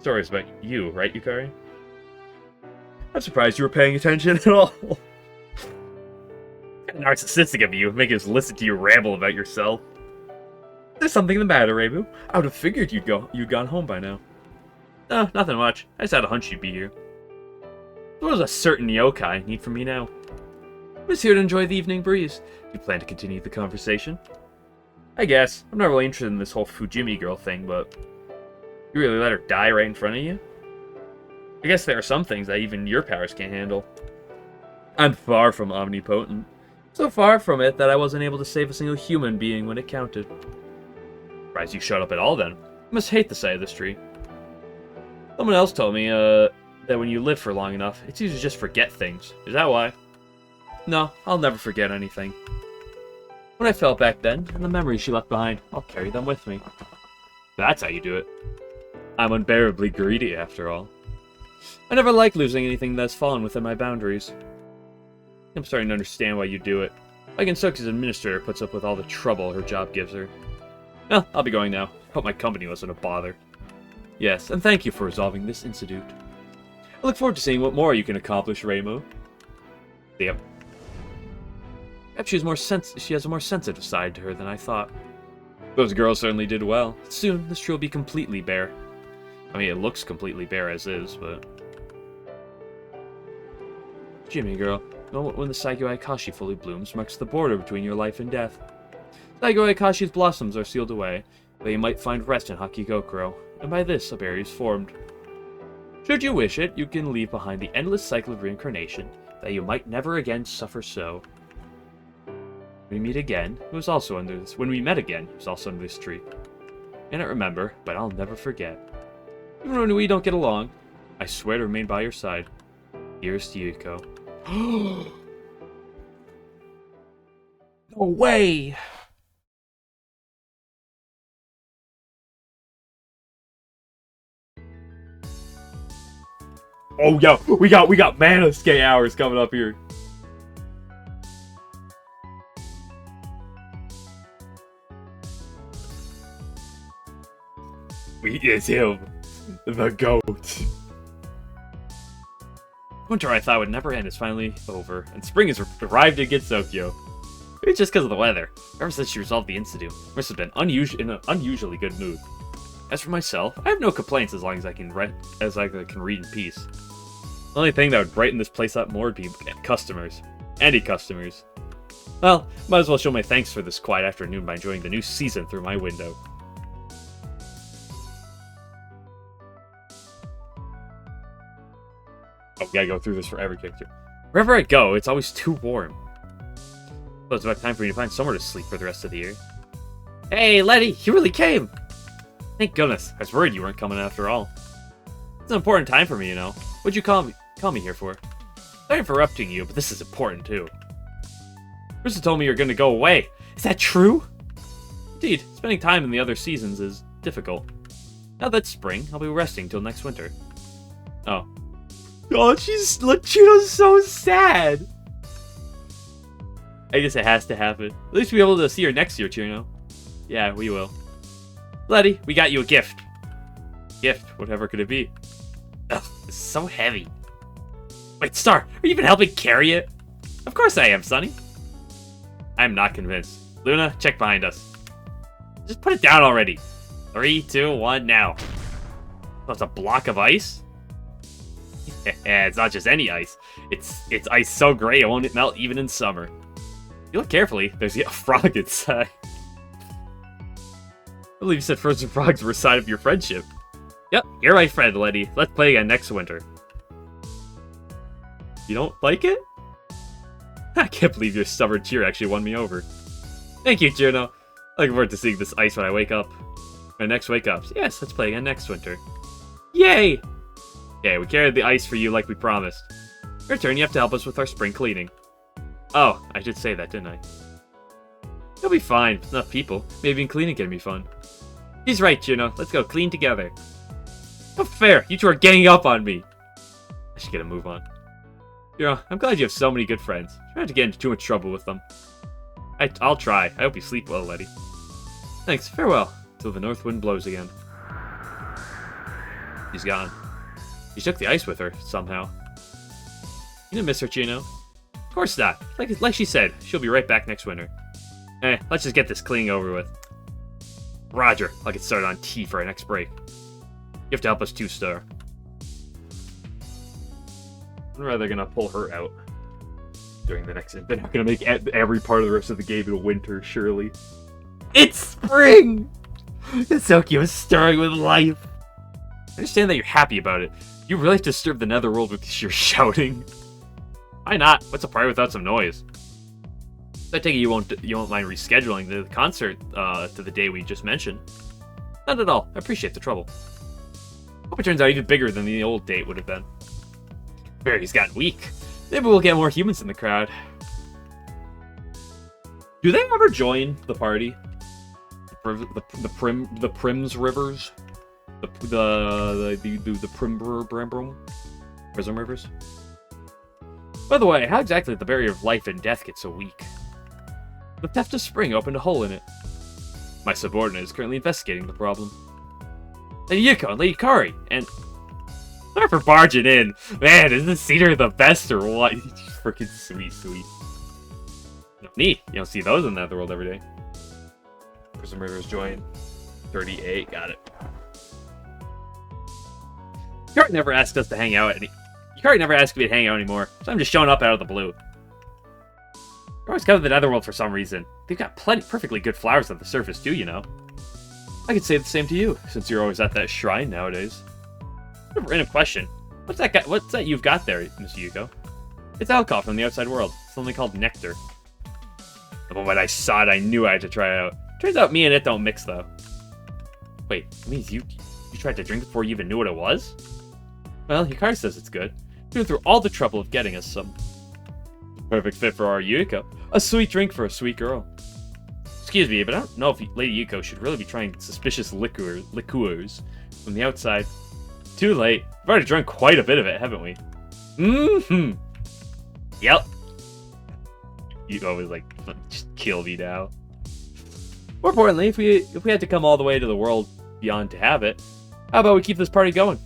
Stories about you, right, Yukari? I'm surprised you were paying attention at all. Narcissistic of you, making us listen to you ramble about yourself. There's something the matter, Reimu. I would have figured you'd gone home by now. No, nothing much. I just had a hunch you'd be here. What does a certain yokai need from me now? I'm just here to enjoy the evening breeze. Do you plan to continue the conversation? I guess. I'm not really interested in this whole Fujimi girl thing, but... You really let her die right in front of you? I guess there are some things that even your powers can't handle. I'm far from omnipotent. So far from it that I wasn't able to save a single human being when it counted. Surprised you showed up at all then. You must hate the sight of this tree. Someone else told me, that when you live for long enough, it's easy to just forget things. Is that why? No, I'll never forget anything. What I felt back then, and the memories she left behind, I'll carry them with me. That's how you do it. I'm unbearably greedy, after all. I never liked losing anything that's fallen within my boundaries. I'm starting to understand why you do it. Like Gensoku's administrator puts up with all the trouble her job gives her. Well, I'll be going now. Hope my company wasn't a bother. Yes, and thank you for resolving this incident. I look forward to seeing what more you can accomplish, Reimu. Yep. Perhaps she has a more sensitive side to her than I thought. Those girls certainly did well. Soon, this tree will be completely bare. I mean, it looks completely bare as is, but... Jimmy, girl, when the Saigyo Akashi fully blooms marks the border between your life and death. Saigyo Akashi's blossoms are sealed away, but you might find rest in Hakigokuro, and by this a barrier is formed. Should you wish it, you can leave behind the endless cycle of reincarnation, that you might never again suffer so. When we met again, it was also under this tree. I don't remember, but I'll never forget. Even when we don't get along, I swear to remain by your side. Here's to Yuko. No way! Oh, yo, we got Mana Skate hours coming up here. It's him, the goat. Winter I thought would never end is finally over, and spring has arrived in Gensokyo. Maybe it's just because of the weather. Ever since she resolved the incident, Marissa has been in an unusually good mood. As for myself, I have no complaints as long as I can read in peace. The only thing that would brighten this place up more would be customers. Any customers. Well, might as well show my thanks for this quiet afternoon by enjoying the new season through my window. Oh, we gotta go through this for every character. Wherever I go, it's always too warm. So it's about time for me to find somewhere to sleep for the rest of the year. Hey, Letty, you really came! Thank goodness. I was worried you weren't coming after all. It's an important time for me, you know. What'd you call me here for? Sorry interrupting you, but this is important too. Marissa told me you're gonna go away. Is that true? Indeed, spending time in the other seasons is difficult. Now that's spring, I'll be resting till next winter. Oh. Oh, Chino's so sad! I guess it has to happen. At least we'll be able to see her next year, Chino. Yeah, we will. Letty, we got you a gift. Gift, whatever could it be? Ugh, it's so heavy. Wait, Star, are you even helping carry it? Of course I am, Sonny. I'm not convinced. Luna, check behind us. Just put it down already. 3, 2, 1, now. Oh, it's a block of ice? Yeah, it's not just any ice. It's ice so gray it won't melt even in summer. If you look carefully, there's a frog inside. I believe you said frozen frogs were a sign of your friendship. Yep, you're my friend, Letty. Let's play again next winter. You don't like it? I can't believe your stubborn cheer actually won me over. Thank you, Juno. Looking forward to seeing this ice when I wake up. My next wake ups. Yes, let's play again next winter. Yay! Okay, we carried the ice for you like we promised. Your turn, you have to help us with our spring cleaning. Oh, I did say that, didn't I? You'll be fine with enough people. Maybe even cleaning can be fun. He's right, Juno. Let's go clean together. Not fair. You two are ganging up on me. I should get a move on. Juno, I'm glad you have so many good friends. Try not to get into too much trouble with them. I'll try. I hope you sleep well, Letty. Thanks. Farewell. Till the north wind blows again. She's gone. She took the ice with her, somehow. You didn't miss her, Chino? Of course not. Like she said, she'll be right back next winter. Let's just get this cleaning over with. Roger, I'll get started on tea for our next break. You have to help us too, Star. I wonder how they're gonna pull her out during the next... They're not gonna make every part of the rest of the game in winter, surely. It's spring! Gensokyo is stirring with life. I understand that you're happy about it. You really disturb the netherworld with your shouting. Why not? What's a party without some noise? I take it you won't mind rescheduling the concert to the day we just mentioned. Not at all. I appreciate the trouble. Hope it turns out even bigger than the old date would have been. Barry's gotten weak. Maybe we'll get more humans in the crowd. Do they ever join the party? The Prims Rivers? The Prism Rivers? By the way, how exactly did the barrier of life and death get so weak? The theft of Spring opened a hole in it. My subordinate is currently investigating the problem. Lady Yuko and Lady Kari, and... Sorry for barging in. Man, isn't Cedar the best or what? Freaking sweet. Neat. You don't see those in the Netherworld every day. Prism Rivers join. 38, got it. Yukari never asked us to hang out Yukari never asked me to hang out anymore, so I'm just showing up out of the blue. We're always coming to the Netherworld for some reason. They've got perfectly good flowers on the surface too, you know. I could say the same to you, since you're always at that shrine nowadays. A random question. What's that you've got there, Miss Yuko? It's alcohol from the outside world. Something called nectar. The moment I saw it, I knew I had to try it out. Turns out me and it don't mix, though. Wait, it means you tried to drink it before you even knew what it was? Well, Hikari says it's good. She went through all the trouble of getting us some. Perfect fit for our Yuko. A sweet drink for a sweet girl. Excuse me, but I don't know if Lady Yuko should really be trying suspicious liqueurs from the outside. Too late. We've already drunk quite a bit of it, haven't we? Mm-hmm. Yep. Yuko was like, just kill me now. More importantly, if we had to come all the way to the world beyond to have it, how about we keep this party going?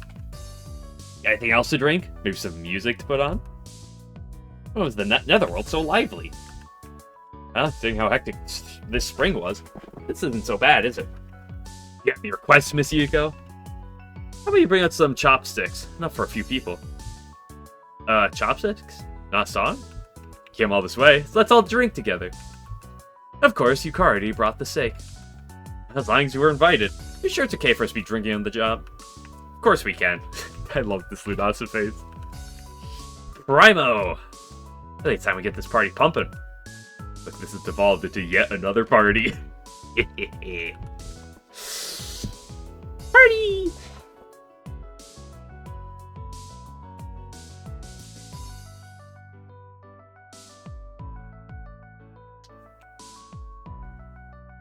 Got anything else to drink? Maybe some music to put on? What was the Netherworld so lively? Well, seeing how hectic this spring was, this isn't so bad, is it? You got any requests, Miss Yuko? How about you bring out some chopsticks? Enough for a few people. Chopsticks? Not a song? Came all this way, so let's all drink together. Of course, Yukari brought the sake. As long as you were invited. You sure it's okay for us to be drinking on the job? Of course we can. I love this Ludasa face. Primo! I think it's time we get this party pumping. Look, this has devolved into yet another party. Party!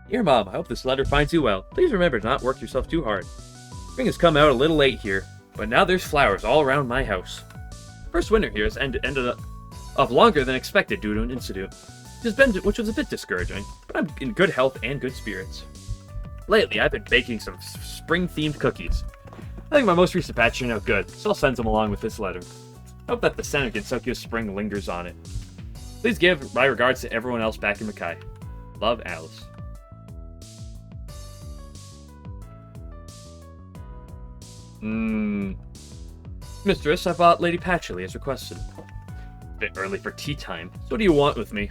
Dear Mom, I hope this letter finds you well. Please remember to not work yourself too hard. Spring has come out a little late here, but now there's flowers all around my house. First winter here has ended up longer than expected due to an incident, which was a bit discouraging, but I'm in good health and good spirits. Lately, I've been baking some spring-themed cookies. I think my most recent batch turned out good, so I'll send them along with this letter. I hope that the scent of Gensokyo's spring lingers on it. Please give my regards to everyone else back in Makai. Love, Alice. Mistress, I bought Lady Patchouli as requested. A bit early for tea time, so what do you want with me?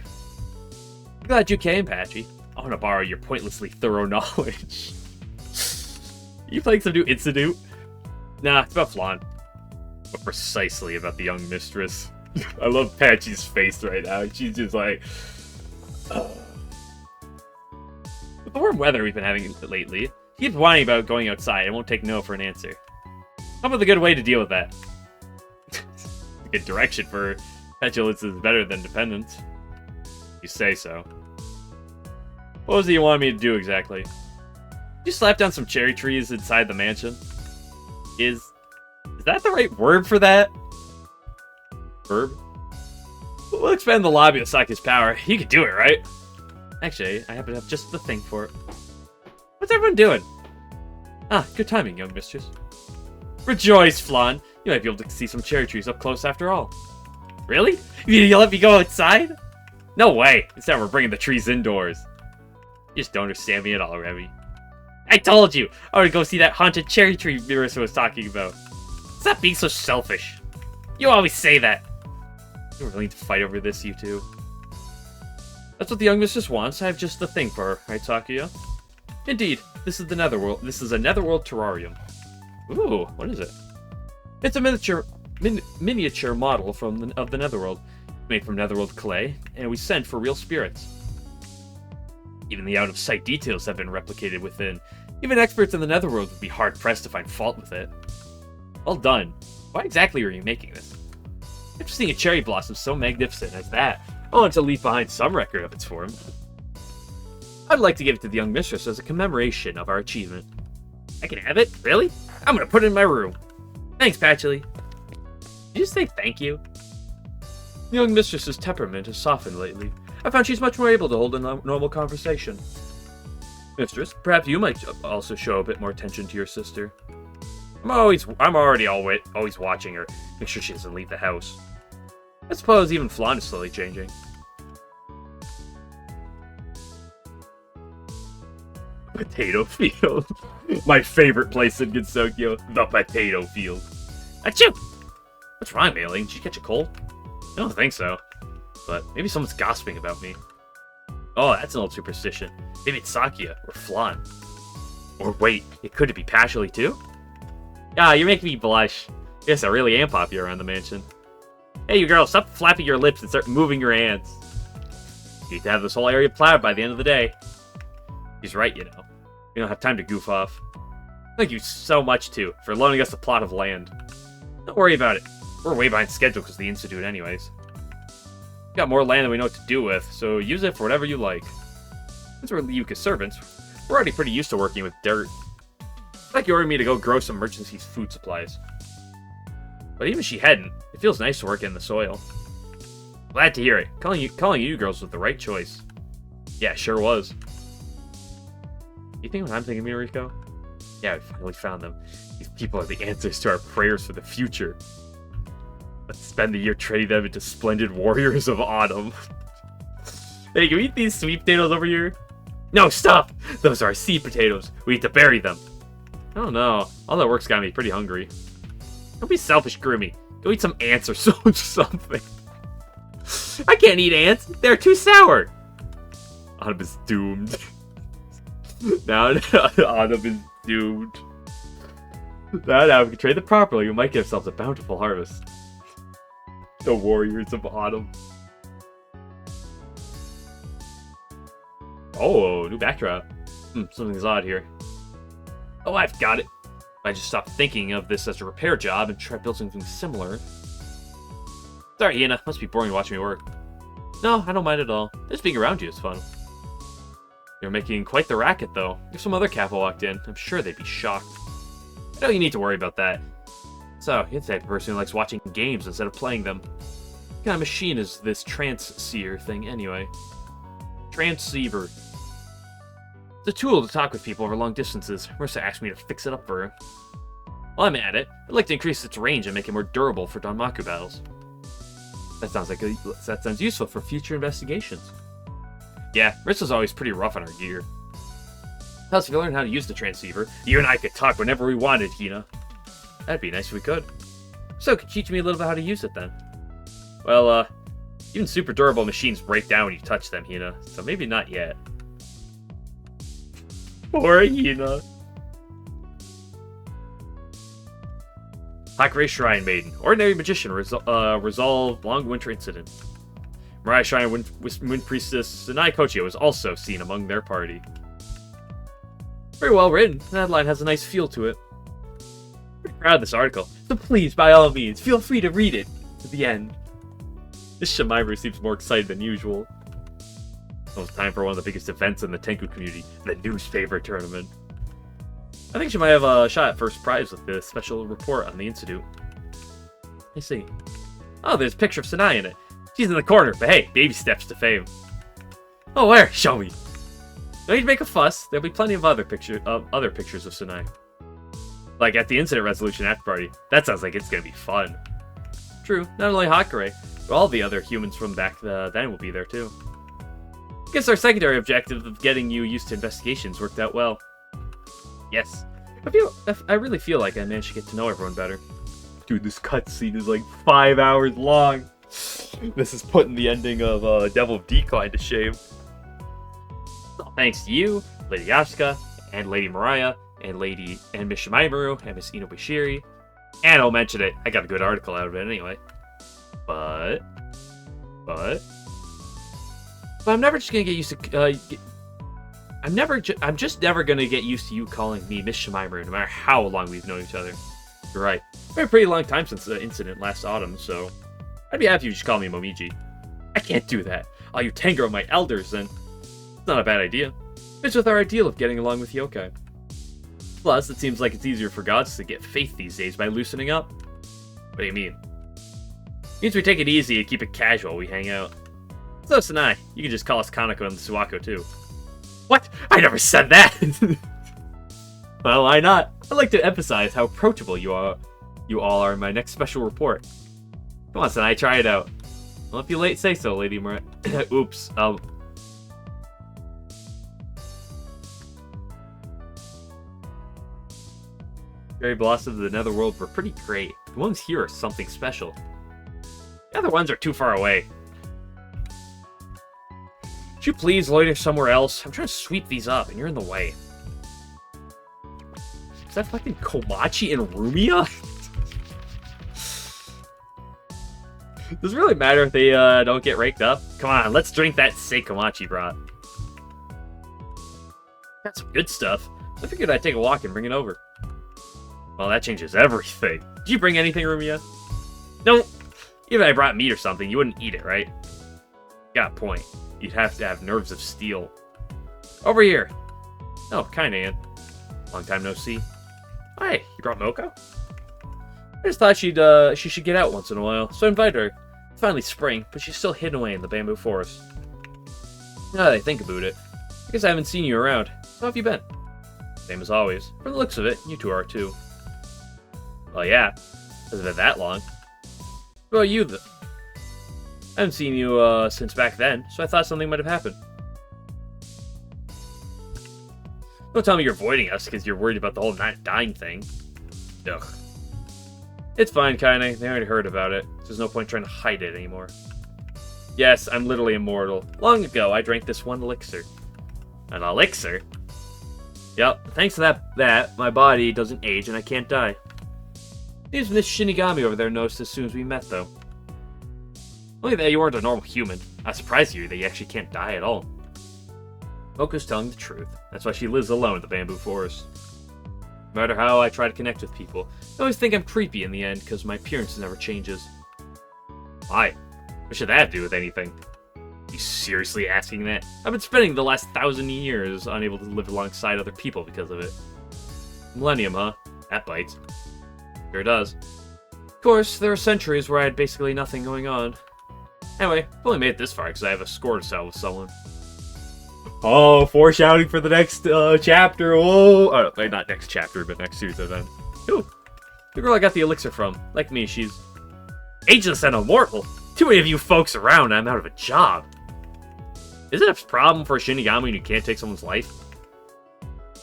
I'm glad you came, Patchy. I want to borrow your pointlessly thorough knowledge. You playing some new Institute? Nah, it's about Flan. But precisely about the young mistress. I love Patchy's face right now. She's just like... With the warm weather we've been having lately, she keeps whining about going outside and won't take no for an answer. How about the good way to deal with that? A good direction for petulance is better than dependence. You say so. What was it you wanted me to do exactly? Did you slap down some cherry trees inside the mansion? Is that the right word for that? Verb? We'll expand the lobby to Saki's power. You can do it, right? Actually, I happen to have just the thing for it. What's everyone doing? Ah, good timing, young mistress. Rejoice, Flan. You might be able to see some cherry trees up close after all. Really? You let me go outside? No way. Instead, we're bringing the trees indoors. You just don't understand me at all, Remy. I told you! I want to go see that haunted cherry tree Marissa was talking about. Stop being so selfish. You always say that. You don't really need to fight over this, you two. That's what the young mistress wants. I have just the thing for her, right, Sakuya? Indeed. This is the Netherworld. This is a Netherworld terrarium. Ooh, what is it? It's a miniature model of the Netherworld, made from Netherworld clay, and we sent for real spirits. Even the out-of-sight details have been replicated within. Even experts in the Netherworld would be hard-pressed to find fault with it. Well done. Why exactly were you making this? After seeing a cherry blossom so magnificent as that, I wanted to leave behind some record of its form. I'd like to give it to the young mistress as a commemoration of our achievement. I can have it? Really? I'm gonna put it in my room. Thanks, Patchouli. Did you say thank you? The young mistress's temperament has softened lately. I found she's much more able to hold a normal conversation. Mistress, perhaps you might also show a bit more attention to your sister. I'm already always watching her, make sure she doesn't leave the house. I suppose even Flan is slowly changing. Potato field. My favorite place in Gensokyo, the potato field. Achoo! What's wrong, Mailing? Did you catch a cold? I don't think so. But maybe someone's gossiping about me. Oh, that's an old superstition. Maybe it's Sakia or Flan. Or wait, it could be Patchouli too? Ah, you're making me blush. Yes, I really am popular around the mansion. Hey, you girls, stop flapping your lips and start moving your hands. You need to have this whole area plowed by the end of the day. He's right, you know. We don't have time to goof off. Thank you so much, too, for loaning us a plot of land. Don't worry about it. We're way behind schedule because of the Institute anyways. We got more land than we know what to do with, so use it for whatever you like. Since we're Ryuka's servants, we're already pretty used to working with dirt. It's like you ordered me to go grow some emergency food supplies. But even if she hadn't, it feels nice to work in the soil. Glad to hear it. Calling you girls was the right choice. Yeah, sure was. You think what I'm thinking, Miriko? Yeah, we finally found them. These people are the answers to our prayers for the future. Let's spend the year training them into splendid warriors of autumn. Hey, can we eat these sweet potatoes over here? No, stop! Those are our seed potatoes. We need to bury them. I don't know. All that work's got me pretty hungry. Don't be selfish, Groomy. Go eat some ants or something. I can't eat ants. They're too sour. Autumn is doomed. Now Autumn is doomed. Now if we can trade them properly, we might get ourselves a bountiful harvest. The warriors of autumn. Oh, new backdrop. Something's odd here. Oh, I've got it. I just stopped thinking of this as a repair job and try to build something similar. Sorry, Hina. Must be boring watching me work. No, I don't mind at all. Just being around you is fun. You're making quite the racket, though. If some other Kappa walked in, I'm sure they'd be shocked. I don't need to worry about that. So, you're the type of person who likes watching games instead of playing them. What kind of machine is this transceiver thing, anyway? Transceiver. It's a tool to talk with people over long distances. Marissa asked me to fix it up for her. While I'm at it, I'd like to increase its range and make it more durable for Danmaku battles. That sounds useful for future investigations. Yeah, Marissa's always pretty rough on her gear. Plus, if you learn how to use the transceiver, you and I could talk whenever we wanted, Hina. That'd be nice if we could. So, could you teach me a little bit how to use it then? Well, even super durable machines break down when you touch them, Hina, so maybe not yet. Poor Hina. Hakurei Shrine Maiden. Ordinary magician resolved long winter incident. Mirai Shrine Wind Priestess Sanai Kochio was also seen among their party. Very well written. That line has a nice feel to it. Pretty proud of this article, so please, by all means, feel free to read it to the end. This Shimairu seems more excited than usual. It's time for one of the biggest events in the Tenku community, the newspaper tournament. I think she might have a shot at first prize with this special report on the Institute. I see. Oh, there's a picture of Sanai in it. She's in the corner, but hey, baby steps to fame. Oh, where? Show me. No need to make a fuss. There'll be plenty of other pictures of Sanai. Like at the incident resolution after party. That sounds like it's gonna be fun. True, not only Hakurei, but all the other humans from back then will be there too. I guess our secondary objective of getting you used to investigations worked out well. Yes. I really feel like I managed to get to know everyone better. Dude, this cutscene is like 5 hours long. This is putting the ending of Devil of Decline to shame. Well, thanks to you, Lady Yasuka, and Lady Mariah, and Miss Shimaimaru, and Miss Inobashiri. And I'll mention it, I got a good article out of it anyway. But I'm never just gonna get used to I'm just never gonna get used to you calling me Miss Shemimori, no matter how long we've known each other. You're right. It's been a pretty long time since the incident last autumn, so I'd be happy if you just call me Momiji. I can't do that. I'll you Tango my elders, then. It's not a bad idea. Fits with our ideal of getting along with yokai. Plus, it seems like it's easier for gods to get faith these days by loosening up. What do you mean? It means we take it easy and keep it casual we hang out. So, Sanai, you can just call us Kanako and Suwako too. What? I never said that! Well, why not? I'd like to emphasize how approachable you all are in my next special report. Come on, Sanai, try it out. Well, if you say so, Lady Marat. Oops, Fairy blossoms of the Netherworld were pretty great. The ones here are something special. The other ones are too far away. Would you please loiter somewhere else? I'm trying to sweep these up, and you're in the way. Is that fucking Komachi and Rumia? Does it really matter if they don't get raked up? Come on, let's drink that sake Komachi brought. Got some good stuff. I figured I'd take a walk and bring it over. Well, that changes everything. Did you bring anything, Rumia? No. Even if I brought meat or something, you wouldn't eat it, right? Got a point. You'd have to have nerves of steel. Over here. Oh, kinda, Ann. Long time no see. Hi, you brought Moko? I just thought she should get out once in a while, so I invited her. It's finally spring, but she's still hidden away in the bamboo forest. Now that I think about it, I guess I haven't seen you around. How have you been? Same as always. From the looks of it, you two are too. Well, yeah. Hasn't been that long. What about you, I haven't seen you since back then, so I thought something might have happened. Don't tell me you're avoiding us because you're worried about the whole not dying thing. Ugh. It's fine, Kaine. They already heard about it. So there's no point trying to hide it anymore. Yes, I'm literally immortal. Long ago, I drank this one elixir. An elixir? Yep, thanks to that, my body doesn't age and I can't die. Seems Miss Shinigami over there noticed as soon as we met, though. Only that you weren't a normal human. I surprised you that you actually can't die at all. Moko's telling the truth. That's why she lives alone in the bamboo forest. No matter how I try to connect with people, I always think I'm creepy in the end because my appearance never changes. Why? What should that have to do with anything? Are you seriously asking that? I've been spending the last 1,000 years unable to live alongside other people because of it. Millennium, huh? That bites. Sure does. Of course, there are centuries where I had basically nothing going on. Anyway, I've only made it this far because I have a score to settle with someone. Oh, foreshadowing for the next chapter. Whoa! Oh, wait, not next chapter, but next series event. Ooh, the girl I got the elixir from. Like me, she's ageless and immortal. Too many of you folks around, I'm out of a job. Is it a problem for a Shinigami when you can't take someone's life?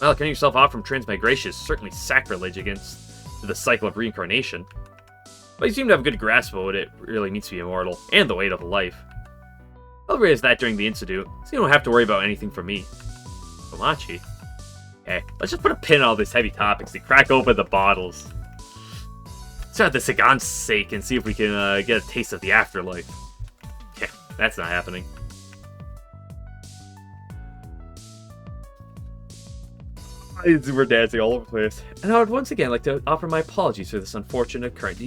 Well, cutting yourself off from transmigration is certainly sacrilege against the cycle of reincarnation. But you seem to have a good grasp of what it really means to be immortal, and the weight of life. I'll raise that during the Institute, so you don't have to worry about anything from me. Komachi? Hey, let's just put a pin on all these heavy topics and crack open the bottles. Start the Sagan's sake and see if we can get a taste of the afterlife. Yeah, that's not happening. We're dancing all over the place. And I would once again like to offer my apologies for this unfortunate occurrence.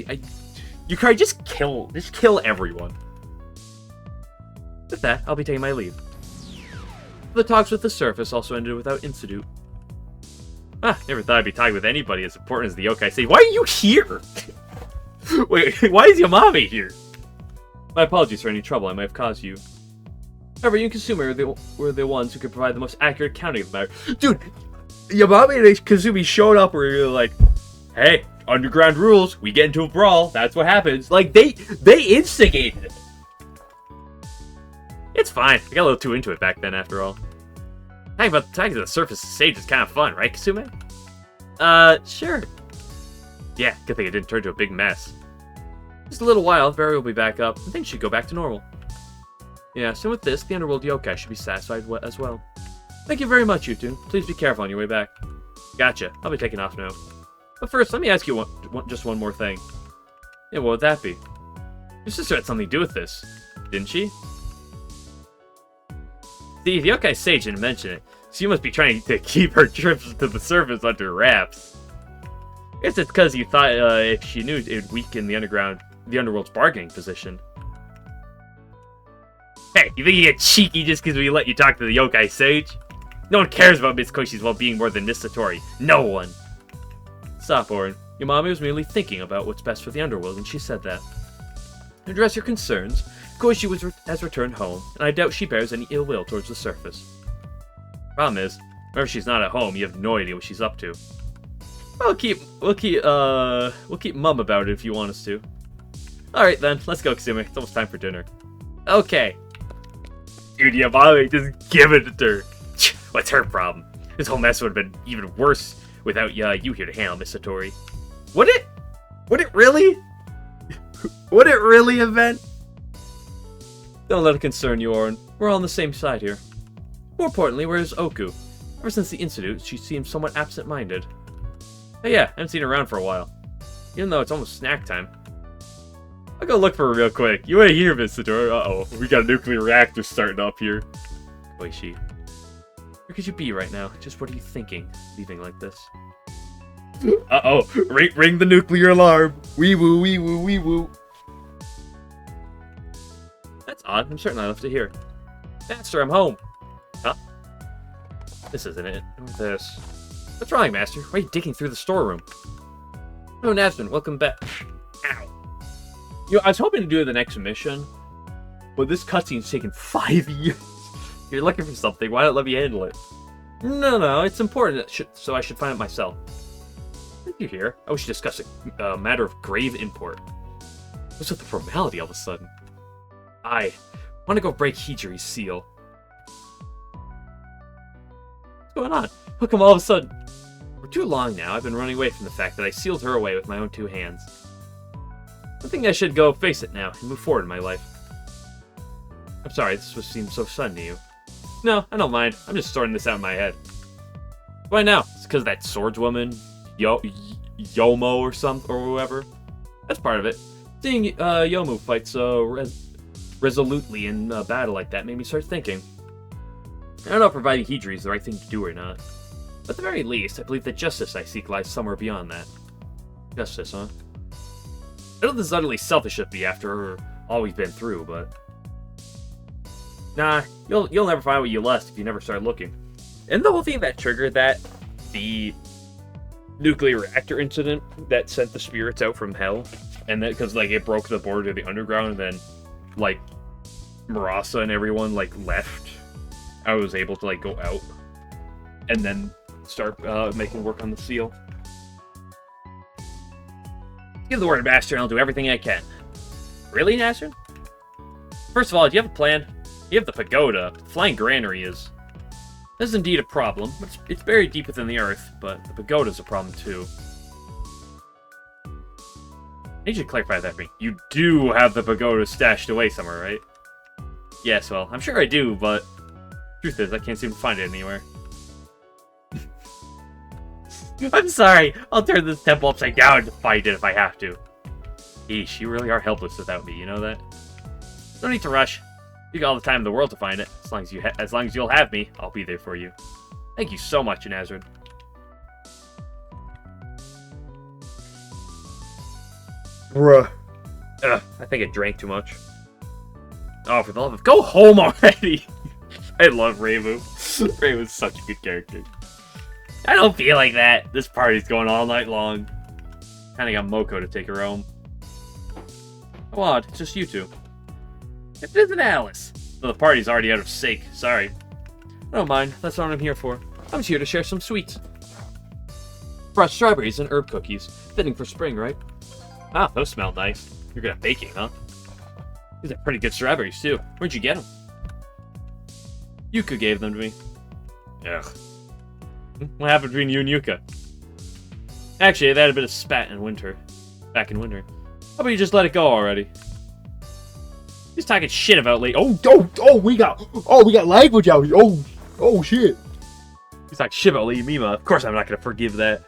Yukari, just kill everyone. With that, I'll be taking my leave. The talks with the surface also ended without incident. Never thought I'd be talking with anybody as important as the yokai say. Why are you here? Wait, why is Yamame here? My apologies for any trouble I might have caused you. However, you and Kasumi were the ones who could provide the most accurate accounting of the matter. Dude, Yamame and Kasumi showed up where you're like, hey, underground rules, we get into a brawl, that's what happens. Like, they instigated it. It's fine. I got a little too into it back then, after all. Talking to the surface stage is kind of fun, right, Kasume? Sure. Yeah, good thing it didn't turn to a big mess. Just a little while, Barry will be back up, and things should go back to normal. Yeah, so with this, the Underworld Yokai should be satisfied as well. Thank you very much, you two. Please be careful on your way back. Gotcha. I'll be taking off now. But first, let me ask you just one more thing. Yeah, what would that be? Your sister had something to do with this, didn't she? The Yokai Sage didn't mention it, She must be trying to keep her trips to the surface under wraps. I guess it's because you thought if she knew it would weaken the underworld's bargaining position. Hey, you think you get cheeky just because we let you talk to the yokai sage? No one cares about Miss Koshi's well-being more than Miss Satori. No one! Stop, Orin. Your mommy was merely thinking about what's best for the underworld, and she said that. To address your concerns, Koichi has returned home, and I doubt she bears any ill will towards the surface. Problem is, whenever she's not at home, you have no idea what she's up to. We'll keep mum about it if you want us to. Alright then, let's go, Kasumi. It's almost time for dinner. Okay. Dude, yeah, mommy, just give it to her. What's her problem? This whole mess would have been even worse without you here to handle, Miss Satori. Would it? Would it really? Would it really have been? Don't let it concern you, Orin. We're all on the same side here. More importantly, where's Oku? Ever since the incident, she seems somewhat absent-minded. Hey, yeah, I haven't seen her around for a while. Even though it's almost snack time. I'll go look for her real quick. You ain't here, Miss Satori. Uh-oh, we got a nuclear reactor starting up here. Koichi. Where could you be right now? Just what are you thinking, leaving like this? Uh-oh, ring the nuclear alarm. Wee woo, wee woo, wee woo. That's odd. I'm certain I left it here. Master, I'm home. Huh? This isn't it. What's this? What's wrong, Master? Why are you digging through the storeroom? Oh, Nazrin, welcome back. Ow. You know, I was hoping to do the next mission, but this cutscene's taken 5 years. You're looking for something. Why not let me handle it? No, it's important, so I should find it myself. You're here. I wish to discuss a matter of grave import. What's with the formality all of a sudden? I want to go break Hijiri's seal. What's going on? How come all of a sudden? For too long now, I've been running away from the fact that I sealed her away with my own 2 hands. I think I should go face it now and move forward in my life. I'm sorry, this was seem so sudden to you. No, I don't mind. I'm just sorting this out in my head. Why now? It's because that swordswoman, Yomo or whoever. That's part of it. Seeing Yomo fight so resolutely in battle like that made me start thinking. I don't know if providing Hijiri is the right thing to do or not. But at the very least, I believe the justice I seek lies somewhere beyond that. Justice, huh? I know this is utterly selfish of me after all we've been through, but... Nah, you'll never find what you lust if you never start looking. And the whole thing that triggered that, the nuclear reactor incident that sent the spirits out from hell, and that because like it broke the border of the underground, and then like Marasa and everyone like left, I was able to like go out and then start making work on the seal. Give the word, Master, and I'll do everything I can. Really, Nasrin? First of all, do you have a plan? You have the pagoda. The flying granary is... This is indeed a problem. It's buried deep within the earth, but the pagoda's a problem too. I need you to clarify that for me. You do have the pagoda stashed away somewhere, right? Yes, well, I'm sure I do, but... Truth is, I can't seem to find it anywhere. I'm sorry. I'll turn this temple upside down to find it if I have to. Eesh, you really are helpless without me, you know that? No need to rush. You got all the time in the world to find it. As long as you'll have me, I'll be there for you. Thank you so much, Nazrin. Bruh. Ugh, I think I drank too much. Oh, for the love of... Go home already! I love Reimu. Reimu's such a good character. I don't feel like that. This party's going all night long. Kinda got Moko to take her home. Come on, it's just you two. It isn't Alice. Well, the party's already out of sake. Sorry. I don't mind. That's what I'm here for. I'm just here to share some sweets. Brought strawberries and herb cookies. Fitting for spring, right? Ah, those smell nice. You're good at baking, huh? These are pretty good strawberries, too. Where'd you get them? Yuka gave them to me. Ugh. What happened between you and Yuka? Actually, they had a bit of spat in winter. Back in winter. How about you just let it go already? He's talking shit about late. We got language out here. Oh shit. He's talking shit about Lady Mima. Of course, I'm not gonna forgive that.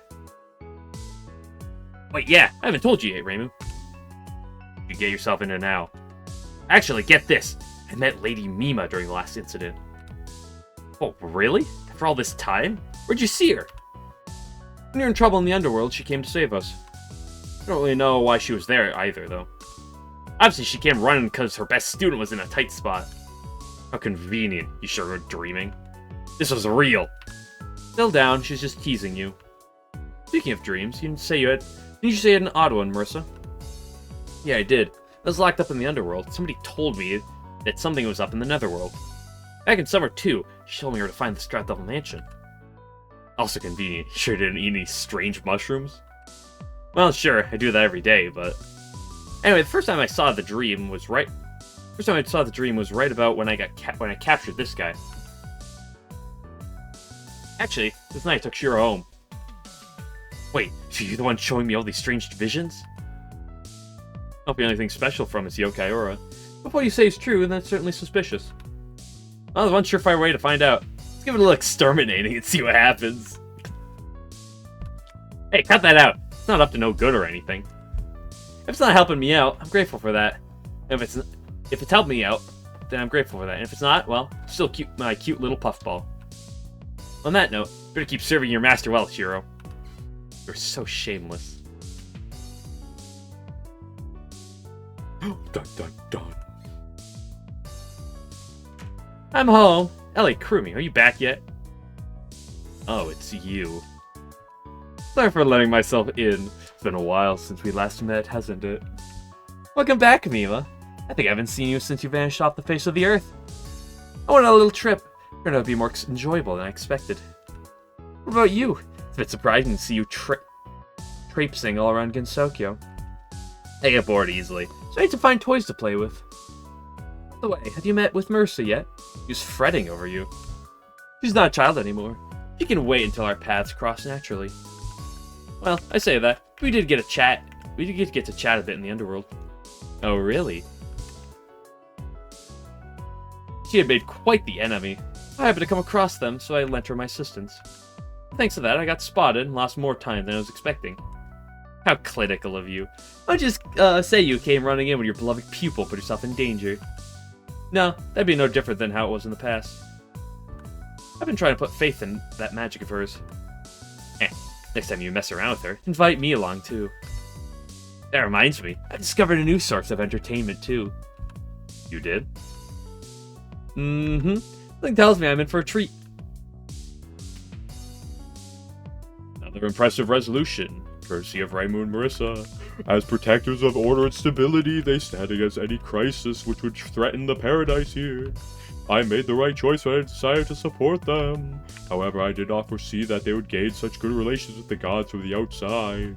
Wait, yeah, I haven't told you yet, Reimu. You get yourself into now. Actually, get this. I met Lady Mima during the last incident. Oh, really? After all this time? Where'd you see her? When you're in trouble in the underworld, she came to save us. I don't really know why she was there either, though. Obviously, she came running because her best student was in a tight spot. How convenient. You sure were dreaming? This was real. Still down, she's just teasing you. Speaking of dreams, didn't you say you had an odd one, Marissa? Yeah, I did. I was locked up in the underworld. Somebody told me that something was up in the netherworld. Back in summer, too, she told me where to find the Strathdevil Mansion. Also convenient. You sure didn't eat any strange mushrooms? Well, sure, I do that every day, but... Anyway, the first time I saw the dream was right about when I captured this guy. Actually, this night I took Shiro home. Wait, so you're the one showing me all these strange visions? Don't be anything special from his yokai aura. But what you say is true, and that's certainly suspicious. Well, there's one surefire way to find out. Let's give it a little exterminating and see what happens. Hey, cut that out. It's not up to no good or anything. If it's not helping me out, I'm grateful for that. If it's helped me out, then I'm grateful for that. And if it's not, well, still my cute little puffball. On that note, better keep serving your master well, Shiro. You're so shameless. Dun dun dun. I'm home. Ellie, Krumi, are you back yet? Oh, it's you. Sorry for letting myself in. It's been a while since we last met, hasn't it? Welcome back, Mila. I think I haven't seen you since you vanished off the face of the earth. I went on a little trip. Turned out to be more enjoyable than I expected. What about you? It's a bit surprising to see you traipsing all around Gensokyo. I get bored easily, so I need to find toys to play with. By the way, have you met with Mercer yet? She's fretting over you. She's not a child anymore. She can wait until our paths cross naturally. Well, I say that. We did get to chat a bit in the underworld. Oh, really? She had made quite the enemy. I happened to come across them, so I lent her my assistance. Thanks to that, I got spotted and lost more time than I was expecting. How clinical of you. Why don't you just say you came running in when your beloved pupil put yourself in danger? No, that'd be no different than how it was in the past. I've been trying to put faith in that magic of hers. Next time you mess around with her, invite me along too. That reminds me, I discovered a new source of entertainment too. You did? Mm-hmm. Something tells me I'm in for a treat. Another impressive resolution, courtesy of Raimu and Marissa. As protectors of order and stability, they stand against any crisis which would threaten the paradise here. I made the right choice when I decided to support them. However, I did not foresee that they would gain such good relations with the gods from the outside.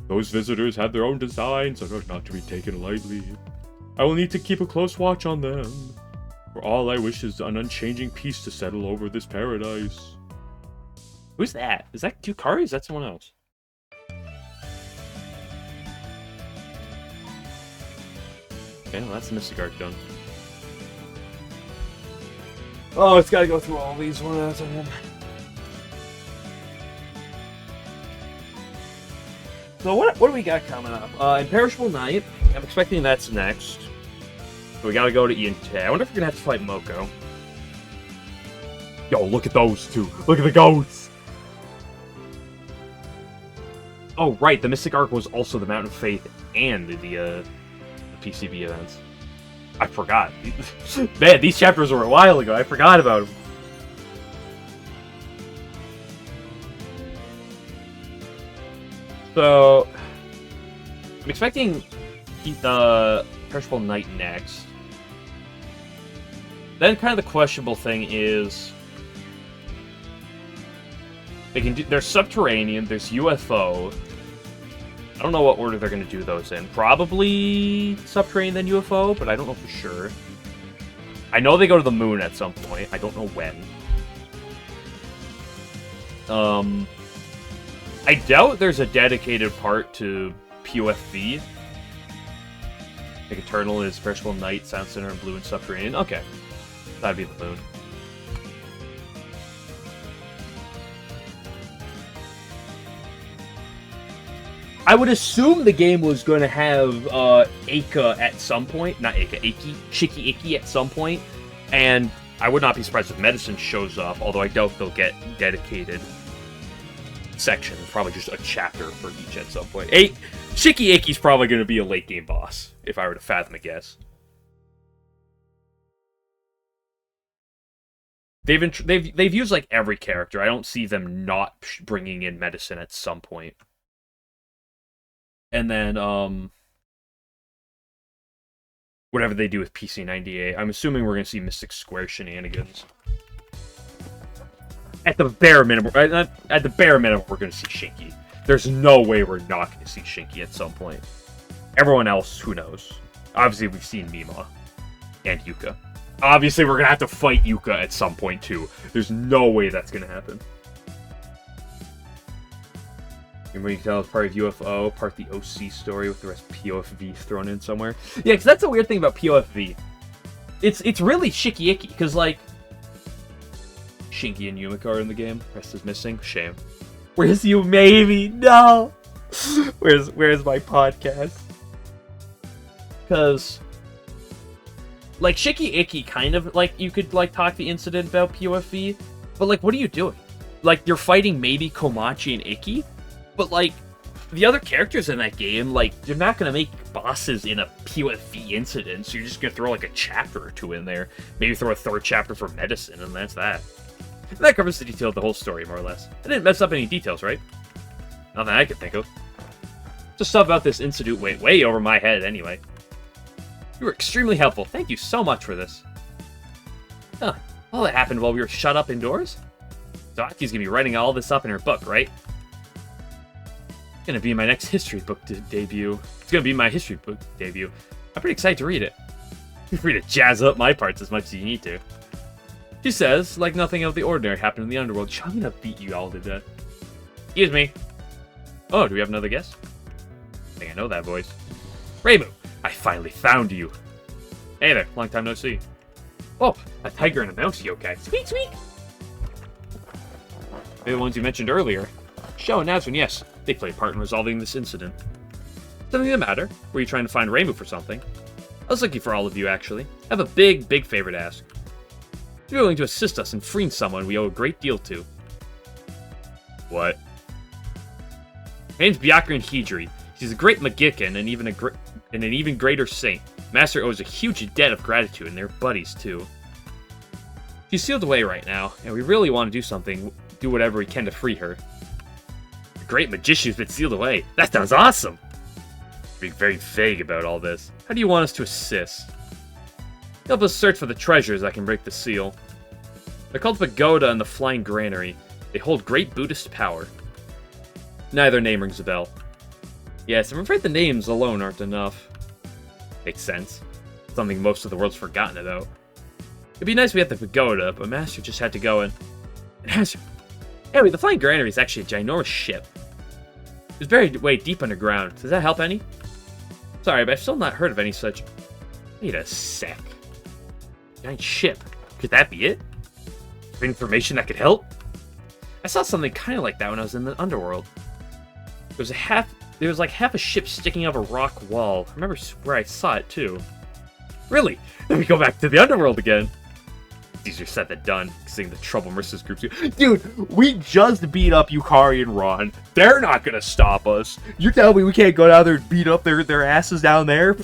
Those visitors have their own designs and are not to be taken lightly. I will need to keep a close watch on them. For all I wish is an unchanging peace to settle over this paradise. Who's that? Is that Yukari or is that someone else? Okay, well that's the Mystic Arc done. Oh, it's gotta go through all these one at a time. So what do we got coming up? Imperishable Night. I'm expecting that's next. So we gotta go to Iante. I wonder if we're gonna have to fight Moko. Yo, look at those two. Look at the goats! Oh, right. The Mystic Arc was also the Mountain of Faith and the PCB events. I forgot. Man, these chapters were a while ago. I forgot about them. So, I'm expecting the Perishable Night next. Then, kind of the questionable thing is, they can do. There's subterranean. There's UFO. I don't know what order they're going to do those in. Probably subterranean then UFO, but I don't know for sure. I know they go to the moon at some point. I don't know when. I doubt there's a dedicated part to POFV. Like Eternal is Perishable Night, Sound Center, and Blue and Subterranean. Okay. That'd be the moon. I would assume the game was going to have Eika at some point. Not Eika, Iki. Shiki Iki at some point. And I would not be surprised if Medicine shows up, although I doubt they'll get dedicated sections. Probably just a chapter for each at some point. Shiki Iki's probably going to be a late game boss, if I were to fathom a guess. They've used like every character. I don't see them not bringing in Medicine at some point. And then whatever they do with PC-98, I'm assuming we're gonna see Mystic Square shenanigans. At the bare minimum, we're gonna see Shinky. There's no way we're not gonna see Shinky at some point. Everyone else, who knows? Obviously, we've seen Mima and Yuka. Obviously, we're gonna have to fight Yuka at some point, too. There's no way that's gonna happen. You can tell it's part of UFO, part the OC story with the rest POFV thrown in somewhere. Yeah, because that's a weird thing about POFV. It's really Shiki Iki, because, like, Shinky and Yumika are in the game. Rest is missing. Shame. Where's you, maybe? No! Where's my podcast? Because... like, Shiki Iki kind of, like, you could, like, talk the incident about POFV, but, like, what are you doing? Like, you're fighting maybe Komachi and Iki, but, like, the other characters in that game, like, you're not gonna make bosses in a POFV incident, so you're just gonna throw, like, a chapter or two in there. Maybe throw a third chapter for Medicine, and that's that. And that covers the detail of the whole story, more or less. I didn't mess up any details, right? Nothing I could think of. Just stuff about this incident went way over my head, anyway. You were extremely helpful. Thank you so much for this. Huh. All that happened while we were shut up indoors? So Aki's gonna be writing all this up in her book, right? It's gonna be my next history book debut. It's gonna be my history book debut. I'm pretty excited to read it. Feel free to jazz up my parts as much as you need to. She says, like nothing out of the ordinary happened in the underworld. I'm gonna beat you all to death. Excuse me. Oh, do we have another guest? I think I know that voice. Reimu, I finally found you. Hey there, long time no see. Oh, a tiger and a mouse yokai. Squeak, squeak. They're the ones you mentioned earlier. Sho and Nazrin, yes. They played a part in resolving this incident. Something the matter? Were you trying to find Reimu for something? I was looking for all of you, actually. I have a big favor to ask. If you're willing to assist us in freeing someone we owe a great deal to. What? My name's Byakuren Hidri. She's a great Magikan and an even greater saint. Master owes a huge debt of gratitude, and they're buddies, too. She's sealed away right now, and we really want to do something, do whatever we can to free her. The great magician's been sealed away. That sounds awesome! Being very vague about all this. How do you want us to assist? Help us search for the treasures that can break the seal. They're called the Pagoda and the Flying Granary. They hold great Buddhist power. Neither name rings a bell. Yes, I'm afraid the names alone aren't enough. Makes sense. Something most of the world's forgotten about. It'd be nice if we had the Pagoda, but Master just had to go and... Master... Anyway, the Flying Granary is actually a ginormous ship. It's buried way deep underground. Does that help any? Sorry, but I've still not heard of any such... Wait a sec. Giant ship. Could that be it? Information that could help? I saw something kind of like that when I was in the underworld. There was like half a ship sticking out of a rock wall. I remember where I saw it too. Really? Let me go back to the underworld again. It's easier said than done, seeing the trouble Marissa's group too. Dude, we just beat up Yukari and Ron. They're not gonna stop us. You tell me we can't go down there and beat up their asses down there?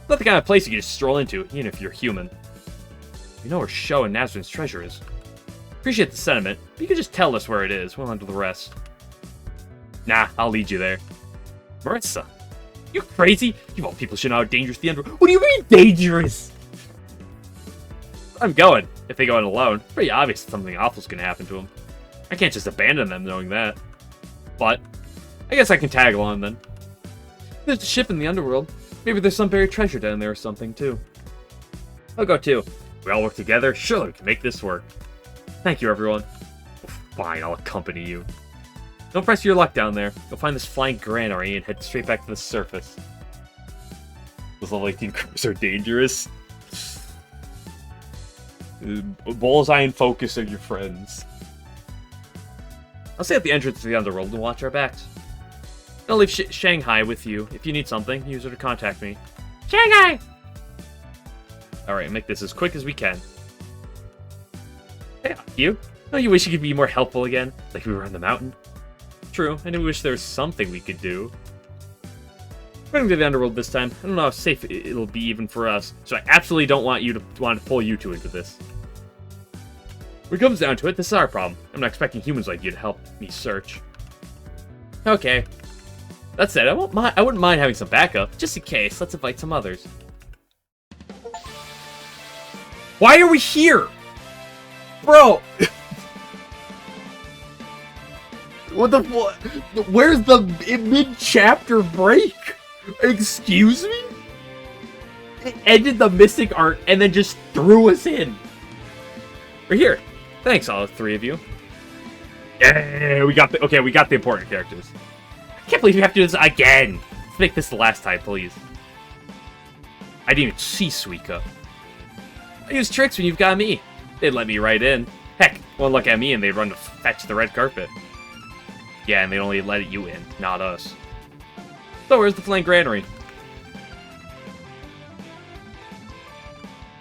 Not the kind of place you can just stroll into, even if you're human. You know where Sho and Nazrin's treasure is. Appreciate the sentiment, but you can just tell us where it is. We'll handle the rest. Nah, I'll lead you there. Marissa, you crazy? You all people should know how dangerous the underworld. What do you mean dangerous? I'm going. If they go in alone, pretty obvious that something awful's gonna happen to them. I can't just abandon them knowing that. But I guess I can tag along then. There's a ship in the underworld. Maybe there's some buried treasure down there or something, too. I'll go, too. We all work together. Surely we can make this work. Thank you, everyone. Fine, I'll accompany you. Don't press your luck down there. You'll find this flying granary and head straight back to the surface. Those level 18 crews are dangerous. Bullseye and focus are your friends. I'll stay at the entrance to the underworld and watch our backs. I'll leave Shanghai with you. If you need something, use her to contact me. Shanghai! Alright, make this as quick as we can. Hey, you. Don't you wish you could be more helpful again? Like we were on the mountain? True, I do wish there was something we could do. We're going to the underworld this time. I don't know how safe it'll be even for us, so I absolutely don't want to pull you two into this. When it comes down to it, this is our problem. I'm not expecting humans like you to help me search. Okay. That said, I wouldn't mind having some backup. Just in case, let's invite some others. Why are we here? Bro! What the fuck? Where's the mid-chapter break? Excuse me? It ended the Mystic arc and then just threw us in. We're here. Thanks, all three of you. Yeah, we got the important characters. I can't believe we have to do this again. Let's make this the last time, please. I didn't even see Suika. I use tricks when you've got me. They'd let me right in. Heck, one look at me and they'd run to fetch the red carpet. Yeah, and they'd only let you in, not us. So where's the flank granary?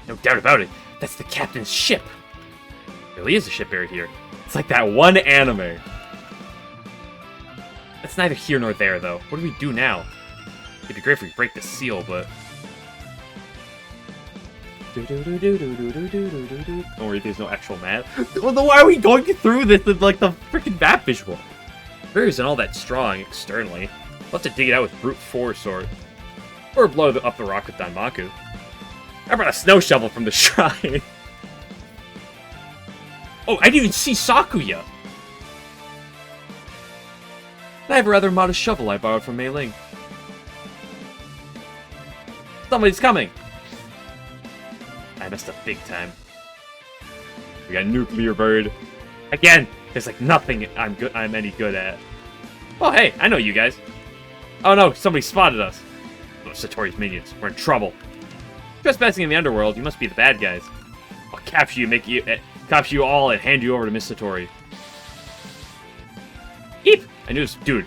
No doubt about it. That's the captain's ship. There really is a ship buried here. It's like that one anime. That's neither here nor there, though. What do we do now? It'd be great if we break the seal, but... Don't worry, there's no actual map. Well, then why are we going through this with, like, the freaking map visual? Barrier isn't all that strong externally. We'll have to dig it out with brute force or blow up the rock with Danmaku. I brought a snow shovel from the shrine. Oh, I didn't even see Sakuya. I have a rather modest shovel I borrowed from Mei Ling. Somebody's coming. I messed up big time. We got nuclear bird. Again, there's like nothing I'm any good at. Oh hey, I know you guys. Oh no, somebody spotted us. Oh, Satori's minions. We're in trouble. Trespassing in the underworld, you must be the bad guys. I'll capture you, capture you all, and hand you over to Miss Satori. Eep! I knew this, dude.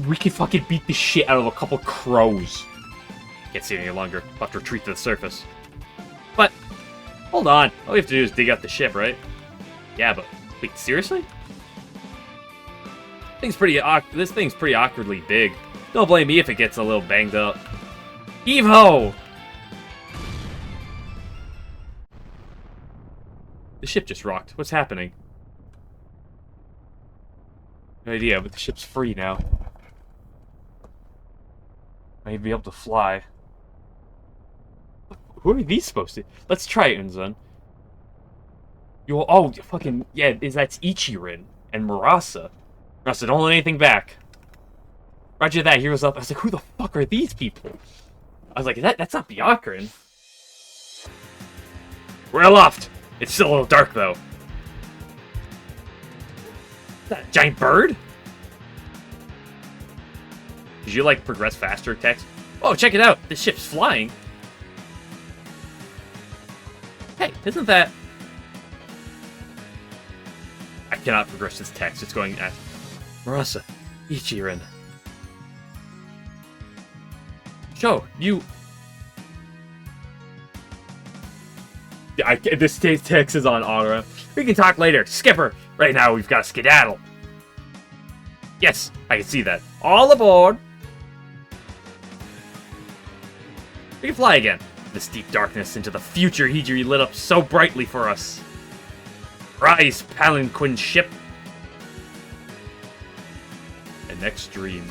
We can fucking beat the shit out of a couple crows. Can't see it any longer. I'll have to retreat to the surface. But, hold on. All we have to do is dig out the ship, right? Yeah, but, wait, seriously? This thing's pretty awkwardly big. Don't blame me if it gets a little banged up. Heave-ho! The ship just rocked. What's happening? No idea, but the ship's free now. I may be able to fly. Who are these supposed to? Let's try it, Unzun. Oh, fucking, yeah, that's Ichirin and Murasa. Murasa, don't let anything back. Roger that, heroes up. I was like, who the fuck are these people? I was like, that's not Byakurin. We're aloft. It's still a little dark, though. Is that a giant bird? Did you, like, progress faster, text? Oh, check it out! This ship's flying! Hey, isn't that... I cannot progress this text. It's going at... Murasa, Ichirin. Sho, you... Yeah, this text is on auto. We can talk later. Skipper! Right now, we've got to skedaddle. Yes, I can see that. All aboard! We can fly again. This deep darkness into the future Hijiri lit up so brightly for us. Rise, palanquin ship. And next dream.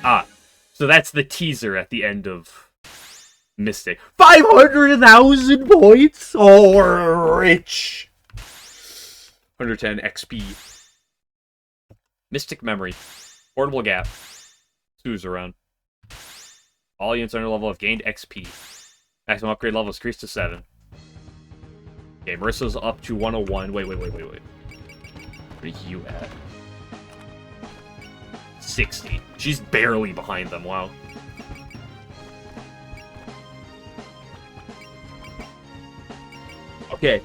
Ah, so that's the teaser at the end of Mystic. 500,000 points! Oh, we're rich! 110 XP. Mystic Memory. Portable Gap. Sue's around. All units under level have gained XP. Maximum upgrade level is increased to 7. Okay, Marissa's up to 101. Wait. Where are you at? 60. She's barely behind them, wow. Okay.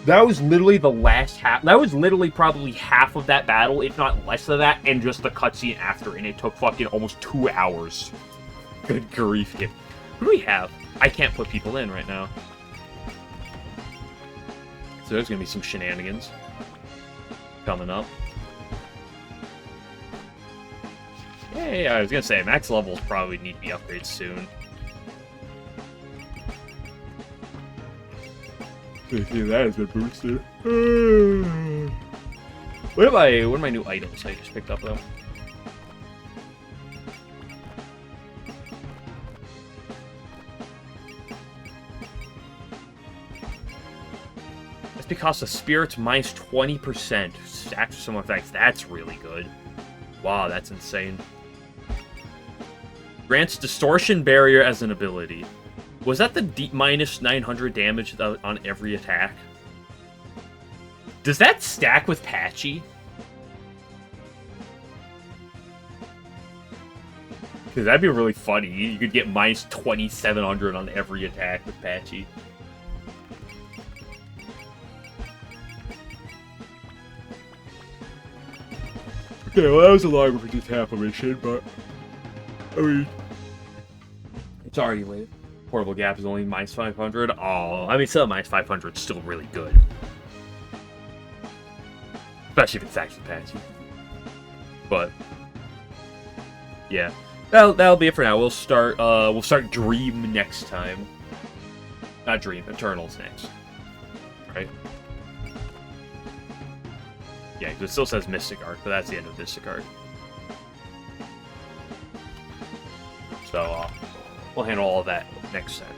That was literally the last half. That was literally probably half of that battle, if not less of that, and just the cutscene after, and it took fucking almost 2 hours. Good grief, dude. Who do we have? I can't put people in right now. So there's gonna be some shenanigans coming up. Hey, I was gonna say, max levels probably need to be upgraded soon. That has been boosted. What are my new items I just picked up though? It's because the spirits minus 20% stacks with some effects. That's really good. Wow, that's insane. Grants distortion barrier as an ability. Was that the minus 900 damage on every attack? Does that stack with Patchy? Because that'd be really funny. You could get minus 2700 on every attack with Patchy. Okay, well that was a long for just half a mission, but I mean, it's already late. Portable Gap is only minus 500. Oh, I mean, still minus 500 is still really good. Especially if it's actually Patchy. But yeah, that'll be it for now. We'll start Dream next time. Not Dream, Eternals next. Right? Yeah, because it still says Mystic Arc, but that's the end of Mystic Arc. So we'll handle all of that next time.